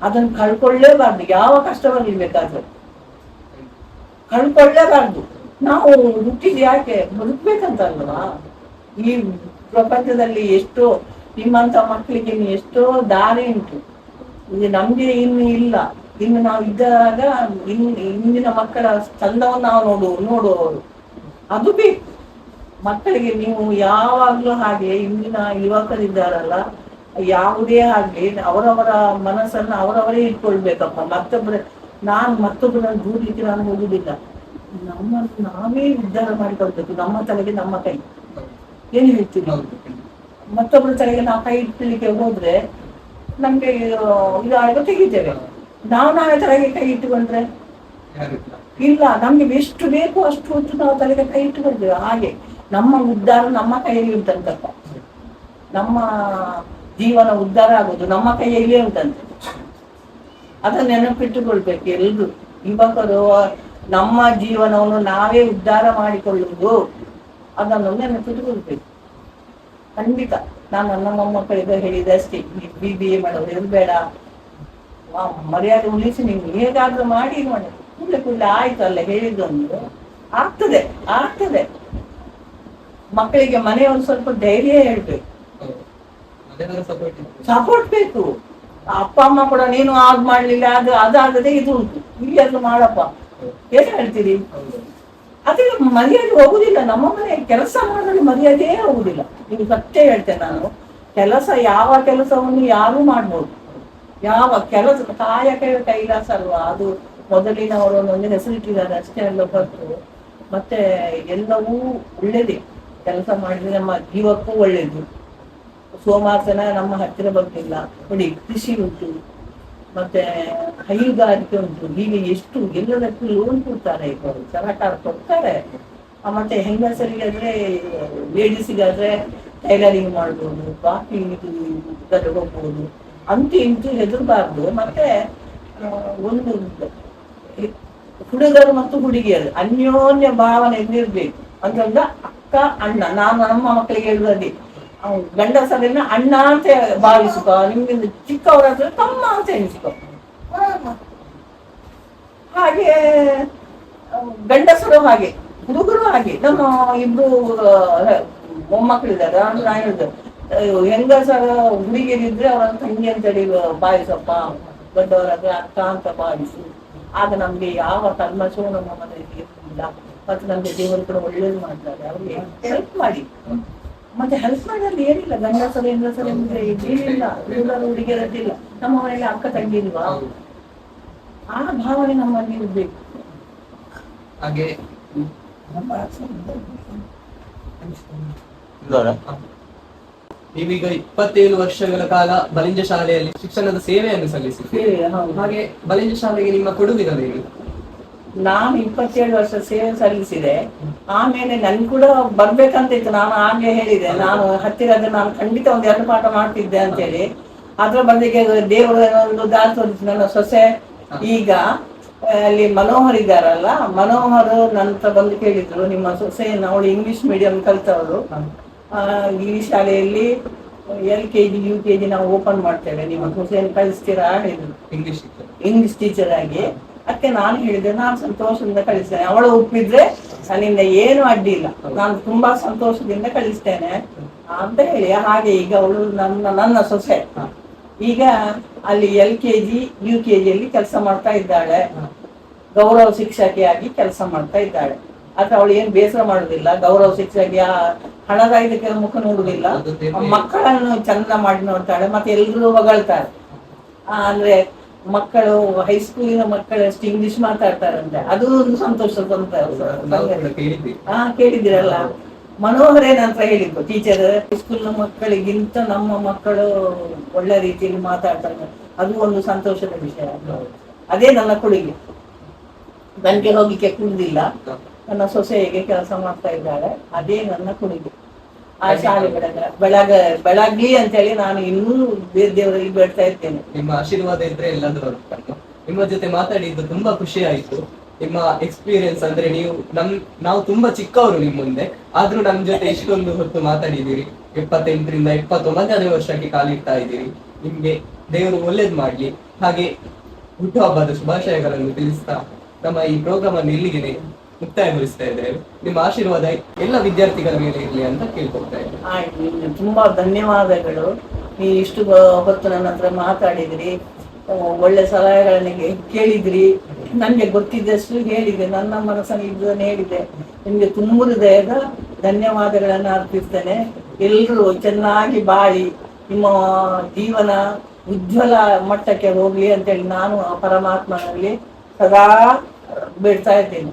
[SPEAKER 2] ಅದನ್ನು ಕಳ್ಕೊಳ್ಳೇಬಾರ್ದು. ಯಾವ ಕಷ್ಟ ಬರಬೇಕಾದ್ರೆ ಕಳ್ಕೊಳ್ಳೇಬಾರ್ದು. ನಾವು ಹುಟ್ಟಿದ್ ಯಾಕೆ? ಬದುಕ್ಬೇಕಂತಲ್ವಾ? ಈ ಪ್ರಪಂಚದಲ್ಲಿ ಎಷ್ಟೋ ನಿಮ್ಮಂತ ಮಕ್ಕಳಿಗೆ ಎಷ್ಟೋ ದಾರಿ ಉಂಟು. ಇದು ನಮ್ಗೆ ಇನ್ನು ಇಲ್ಲ. ಇನ್ನು ನಾವು ಇದ್ದಾಗ ಇಂದಿನ ಮಕ್ಕಳ ಚಂದವನ್ನು ನಾವು ನೋಡುವವರು. ಅದು ಬೇಕು ಮಕ್ಕಳಿಗೆ. ನೀವು ಯಾವಾಗ್ಲೂ ಹಾಗೆ ಇಂದಿನ ಯುವಕರಿದ್ದಾರಲ್ಲ, ಯಾವುದೇ ಹಾಗೆ ಅವರವರ ಮನಸ್ಸನ್ನು ಅವರವರೇ ಇಟ್ಕೊಳ್ಬೇಕಪ್ಪ. ಮತ್ತೊಬ್ಬರನ್ನು ದೂರಲಿಕ್ಕೆ ನಾನು ಹೋಗುದಿಲ್ಲ. ನಮ್ಮನ್ನು ನಾವೇ ಉದ್ಧಾರ ಮಾಡಿಕೊಳ್ಬೇಕು. ನಮ್ಮ ತಲೆಗೆ ನಮ್ಮ ಕೈ. ಏನು ಹೇಳ್ತೀವಿ? ಮತ್ತೊಬ್ಬರ ತಲೆಗೆ ನಾವು ಕೈ ಇಟ್ಲಿಕ್ಕೆ ಹೋದ್ರೆ ನಮ್ಗೆ ಇದಾಗ ತೆಗಿತೇವೆ. ನಾವೇ ತಲೆಗೆ ಕೈ ಇಟ್ಟುಕೊಂಡ್ರೆ ಇಲ್ಲ. ನಮ್ಗೆ ಎಷ್ಟು ಬೇಕು ಅಷ್ಟು ಹೊತ್ತು ನಾವು ತಲೆಗೆ ಕೈ ಇಟ್ಟುಕೊಳ್ತೇವೆ. ಹಾಗೆ ನಮ್ಮ ಉದ್ಧಾರ ನಮ್ಮ ಕೈಯಲ್ಲಿ ಉಂಟಂತಪ್ಪ. ನಮ್ಮ ಜೀವನ ಉದ್ಧಾರ ಆಗೋದು ನಮ್ಮ ಕೈಯಲ್ಲೇ ಉಂಟಂತೆ. ಅದನ್ನ ನೆನಪಿಟ್ಟುಕೊಳ್ಬೇಕು ಎಲ್ರು ಯುವಕರು. ನಮ್ಮ ಜೀವನವನ್ನು ನಾವೇ ಉದ್ಧಾರ ಮಾಡಿಕೊಳ್ಳುವುದು, ಅದನ್ನು ನೆನಪಿಟ್ಟುಕೊಳ್ಬೇಕು ಖಂಡಿತ. ನಾನು ನನ್ನ ಮೊಮ್ಮಕ್ಕಳಿಗೆ ಹೇಳಿದೆ ಅಷ್ಟೇ, BBA ಮಾಡೋದು ಇರ್ಬೇಡ, ಮರ್ಯಾದೆ ಉಳಿಸಿ ನೀವು ಹೇಗಾದ್ರೂ ಮಾಡಿ ಮಾಡಿ ಕೂಡಲೇ ಆಯ್ತು ಅಲ್ಲ ಹೇಳಿದ್ದೊಂದು ಆಗ್ತದೆ. ಮಕ್ಕಳಿಗೆ ಮನೆಯವರು ಸ್ವಲ್ಪ ಧೈರ್ಯ ಹೇಳ್ಬೇಕು, ಸಪೋರ್ಟ್ ಬೇಕು. ಅಪ್ಪ ಅಮ್ಮ ಕೂಡ ನೀನು ಆದ್ ಮಾಡ್ಲಿಲ್ಲ, ಅದಾಗದೆ ಇದು ಉಂಟು, ಇಲ್ಲಿ ಅದು ಮಾಡಪ್ಪ, ಏನ್ ಹೇಳ್ತೀರಿ? ಅದೇ ಮರ್ಯಾದೆ ಹೋಗುದಿಲ್ಲ. ನಮ್ಮ ಮನೆ ಕೆಲಸ ಮಾಡಲು ಮರ್ಯಾದೆಯೇ ಹೋಗುದಿಲ್ಲ. ನೀವು ಸತ್ಯ ಹೇಳ್ತೇನೆ ನಾನು. ಯಾವ ಕೆಲಸವನ್ನು ಯಾರು ಮಾಡ್ಬೋದು. ಯಾವ ಕೆಲಸ ಕಾಯಕ ಕೈಲಾಸ ಅಲ್ವಾ, ಅದು ಮೊದಲಿನವರು ಒಂದೊಂದು ಹೆಸರಿಟ್ಟಿದ್ದಾರೆ ಅಷ್ಟೇ ಅಲ್ಲ ಹೊರತು ಮತ್ತೆ ಎಲ್ಲವೂ ಒಳ್ಳೇದೇ. ಕೆಲಸ ಮಾಡಿದ್ರೆ ನಮ್ಮ ಜೀವಕ್ಕೂ ಒಳ್ಳೇದು. ಸೋಮಾಸನ ನಮ್ಮ ಹತ್ತಿರ ಬರ್ತಿಲ್ಲ ನೋಡಿ. ಕೃಷಿ ಉಂಟು, ಮತ್ತೆ ಹೈನುಗಾರಿಕೆ ಉಂಟು. ಹೀಗೆ ಎಷ್ಟು ಎಲ್ಲದಕ್ಕೂ ಲೋನ್ ಕೊಡ್ತಾರೆ ಇವರು, ಸರ್ಕಾರ ಕೊಡ್ತಾರೆ. ಮತ್ತೆ ಹೆಂಗಸರಿಗಾದ್ರೆ ಲೇಡೀಸಿಗಾದ್ರೆ ಟೈಲರಿಂಗ್ ಮಾಡ್ಬೋದು, ಬಾಕಿ ಇದು ಹೋಗ್ಬೋದು. ಅಂತೂ ಇಂತೂ ಹೆದರ್ಬಾರ್ದು. ಮತ್ತೆ ಒಂದು ಹುಡುಗರು ಮತ್ತು ಹುಡುಗಿಯರು ಅನ್ಯೋನ್ಯ ಭಾವನೆ ಇರ್ಬೇಕು. ಅಂತಂದ್ರೆ ಅಕ್ಕ ಅಣ್ಣ. ನಾನು ನಮ್ಮ ಮಕ್ಕಳಿಗೆ ಹೇಳುವುದೇ, ಗಂಡಸರನ್ನ ಅಣ್ಣ ಅಂತ ಭಾವಿಸ್ಕೊ, ನಿಮ್ಗಿಂತ ಚಿಕ್ಕವರ ಹತ್ರ ತಮ್ಮ ಅಂತ ಎನಿಸ್ಕೊ. ಹಾಗೆ ಗಂಡಸರು ಹಾಗೆ, ಹುಡುಗರು ಹಾಗೆ. ನಮ್ಮ ಇಬ್ರು ಮೊಮ್ಮಕ್ಕಳಿದ್ದಾರೆ. ನಾನು ಹೇಳಿದೆ, ಹೆಂಗಸರ ಹುಡುಗಿಯರಿದ್ರೆ ಅವರ ತಂಗಿ ಅಂತೇಳಿ ಭಾವಿಸಪ್ಪ, ದೊಡ್ಡವರ ಅಕ್ಕ ಅಂತ ಭಾವಿಸಿ. ಆಗ ನಮ್ಗೆ ಯಾವ ಕಲ್ಮಶವೂ ನಮ್ಮ ಮನೆಯಲ್ಲಿ ಇರಲಿಲ್ಲ. ಮತ್ತೆ ನಮ್ಗೆ ದೇವರು ಕೂಡ ಒಳ್ಳೇದು ಮಾಡ್ತಾರೆ. ಅವ್ರಿಗೆ ಹೆಲ್ಪ್ ಮಾಡಿ. ಮತ್ತೆ ಹೆಲ್ಪ್ ಮಾಡೋದು ಏನಿಲ್ಲ, ಗಂಡಸರು ಹೆಂಗಸರು ಅಂದ್ರೆ ಏನಿಲ್ಲ, ಹುಡುಗರು ಹುಡುಗಿಯರದ್ದಿಲ್ಲ. ನಮ್ಮ ಮನೆಯಲ್ಲಿ ಅಕ್ಕ ತಂಗಿ ಇಲ್ವಾ? ಆ ಭಾವನೆ ನಮ್ಮಲ್ಲಿ ಇರ್ಬೇಕು.
[SPEAKER 1] ಹಾಗೆ ನೀವೀಗ 27 ವರ್ಷಗಳ ಕಾಲ ಬಲಿಂಜ ಶಾಲೆಯಲ್ಲಿ ಶಿಕ್ಷಣದ ಸೇವೆಯನ್ನು ಸಲ್ಲಿಸಿದ್ದೀರಿ. ಹಾಗೆ ಬಲಿಂಜ ಶಾಲೆಗೆ ನಿಮ್ಮ ಕೊಡುಗೆಗಳೇನು?
[SPEAKER 2] ನಾನು 27 ವರ್ಷ ಸೇವೆ ಸಲ್ಲಿಸಿದೆ. ಆಮೇಲೆ ನನ್ ಕೂಡ ಬರ್ಬೇಕಂತ ಇತ್ತು. ನಾನು ಆಗ್ಲೇ ಹೇಳಿದೆ, ನಾನು ಹತ್ತಿರದ ನಾನು ಖಂಡಿತ ಒಂದು 2 ಪಾಠ ಮಾಡ್ತಿದ್ದೆ ಅಂತೇಳಿ. ಅದ್ರ ಬದಲಿಗೆ ದೇವರು ಒಂದು ದಾರಿ ತೋರಿಸಿ ನನ್ನ ಸೊಸೆ ಈಗ ಅಲ್ಲಿ ಮನೋಹರ್ ಇದ್ದಾರಲ್ಲ, ಮನೋಹರ್ ನನ್ನ ಹತ್ರ ಬಂದು ಕೇಳಿದ್ರು, ನಿಮ್ಮ ಸೊಸೆಯನ್ನು, ಅವಳು ಇಂಗ್ಲಿಷ್ ಮೀಡಿಯಂ ಕಲ್ತವಳು, ಈ ಶಾಲೆಯಲ್ಲಿ LKG UKG ನಾವು ಓಪನ್ ಮಾಡ್ತೇವೆ, ನಿಮ್ಮ ಸೊಸೆಯನ್ನು ಕಳಿಸ್ತೀರಾ ಹೇಳಿದ್ರು, ಇಂಗ್ಲಿಷ್ ಟೀಚರ್ ಆಗಿ. ಅದಕ್ಕೆ ನಾನು ಹೇಳಿದೆ, ನಾನು ಸಂತೋಷದಿಂದ ಕಳಿಸ್ತೇನೆ, ಅವಳು ಒಪ್ಪಿದ್ರೆ ನನ್ನಿಂದ ಏನು ಅಡ್ಡಿ ಇಲ್ಲ, ನಾನು ತುಂಬಾ ಸಂತೋಷದಿಂದ ಕಳಿಸ್ತೇನೆ ಅಂತ ಹೇಳಿ. ಹಾಗೆ ಈಗ ಅವಳು ನನ್ನ ಸೊಸೆ ಈಗ ಅಲ್ಲಿ LKG UKG ಅಲ್ಲಿ ಕೆಲಸ ಮಾಡ್ತಾ ಇದ್ದಾಳೆ, ಗೌರವ ಶಿಕ್ಷಕಿಯಾಗಿ ಕೆಲಸ ಮಾಡ್ತಾ ಇದ್ದಾಳೆ. ಆದ್ರೆ ಅವಳು ಏನ್ ಬೇಸರ ಮಾಡುದಿಲ್ಲ, ಗೌರವ ಶಿಕ್ಷಕಿ ಹಣದ ಇದಕ್ಕೆ ಮುಖ ನೋಡುದಿಲ್ಲ, ಮಕ್ಕಳನ್ನು ಚಂದ ಮಾಡಿ ನೋಡ್ತಾಳೆ, ಮತ್ತೆ ಎಲ್ರೂ ಹೊಗಳ್ತಾರೆ. ಅಂದ್ರೆ ಮಕ್ಕಳು ಹೈಸ್ಕೂಲಿನ ಮಕ್ಕಳಷ್ಟು ಇಂಗ್ಲಿಷ್ ಮಾತಾಡ್ತಾರಂತೆ, ಅದು ಒಂದು ಸಂತೋಷದ ಕೇಳಿದಿರಲ್ಲ. ಮನೋಹರೇ ನಂತರ ಹೇಳಿದ್ದು, ಟೀಚರ್ ಸ್ಕೂಲ್ನ ಮಕ್ಕಳಿಗಿಂತ ನಮ್ಮ ಮಕ್ಕಳು ಒಳ್ಳೆ ರೀತಿಯಲ್ಲಿ ಮಾತಾಡ್ತಾರೆ, ಅದು ಒಂದು ಸಂತೋಷದ ವಿಷಯ. ಅದೇ ನನ್ನ ಕೊಡುಗೆ. ನನಗೆ ಹೋಗ್ಲಿಕ್ಕೆ ಕುಡುದಿಲ್ಲ, ನನ್ನ ಸೊಸೆಗೆ ಕೆಲಸ ಮಾಡ್ತಾ ಇದ್ದಾಳೆ, ಅದೇ ನನ್ನ ಕೊಡುಗೆ. ಆ ಶಾಲೆ ಬೆಳಗ್ಲಿ ಅಂತ ಹೇಳಿ ನಾನು ಇನ್ನೂ ದೇವರಲ್ಲಿ ಬೇಡ್ತಾ ಇರ್ತೇನೆ.
[SPEAKER 1] ನಿಮ್ಮ ಆಶೀರ್ವಾದ ಇದ್ರೆ ಎಲ್ಲಾದ್ರೂ ನಿಮ್ಮ ಜೊತೆ ಮಾತಾಡಿದ್ದು ತುಂಬಾ ಖುಷಿ ಆಯ್ತು. ನಿಮ್ಮ ಎಕ್ಸ್ಪೀರಿಯನ್ಸ್ ಅಂದ್ರೆ ನಾವು ತುಂಬಾ ಚಿಕ್ಕವರು ನಿಮ್ ಮುಂದೆ, ಆದ್ರೂ ನಮ್ ಜೊತೆ ಇಷ್ಟೊಂದು ಹೊತ್ತು ಮಾತಾಡಿದ್ದೀರಿ. 78ರಿಂದ 79ನೇ ವರ್ಷಕ್ಕೆ ಕಾಲಿಡ್ತಾ ಇದ್ದೀರಿ. ನಿಮ್ಗೆ ದೇವರು ಒಳ್ಳೇದ್ ಮಾಡ್ಲಿ. ಹಾಗೆ ಹುಟ್ಟುಹಬ್ಬದ ಶುಭಾಶಯಗಳನ್ನು ತಿಳಿಸ್ತಾ ನಮ್ಮ ಈ ಪ್ರೋಗ್ರಾಮ್ ಅನ್ನು ಇಲ್ಲಿಗೆ ಮುಕ್ತಾಯಗೊಳಿಸ್ತಾ ಇದ್ದೇವೆ. ನಿಮ್ಮ ಆಶೀರ್ವಾದ ಎಲ್ಲ ವಿದ್ಯಾರ್ಥಿಗಳ ಮೇಲೆ ಇರ್ಲಿ ಅಂತ ಕೇಳ್ಕೊಳ್ತಾ ಇದ್ದೇವೆ.
[SPEAKER 2] ಆಯ್ತು, ತುಂಬಾ ಧನ್ಯವಾದಗಳು. ನೀವು ಇಷ್ಟು ಹೊತ್ತು ನನ್ನ ಹತ್ರ ಮಾತಾಡಿದ್ರಿ, ಒಳ್ಳೆ ಸಲಹೆಗಳನ್ನ ಕೇಳಿದ್ರಿ, ನನಗೆ ಗೊತ್ತಿದ್ದಷ್ಟು ಹೇಳಿದೆ, ನನ್ನ ಮನಸ್ಸನ್ನು ಇದನ್ನು ಹೇಳಿದೆ. ನಿಮಗೆ ತುಂಬ ಹೃದಯದ ಧನ್ಯವಾದಗಳನ್ನು ಅರ್ಪಿಸ್ತೇನೆ. ಎಲ್ಲರೂ ಚೆನ್ನಾಗಿ ಬಾಳಿ ನಿಮ್ಮ ಜೀವನ ಉಜ್ವಲ ಮಟ್ಟಕ್ಕೆ ಹೋಗ್ಲಿ ಅಂತೇಳಿ ನಾನು ಆ ಪರಮಾತ್ಮನಲ್ಲಿ ಸದಾ ಬೇಡ್ತಾ ಇದ್ದೇನೆ.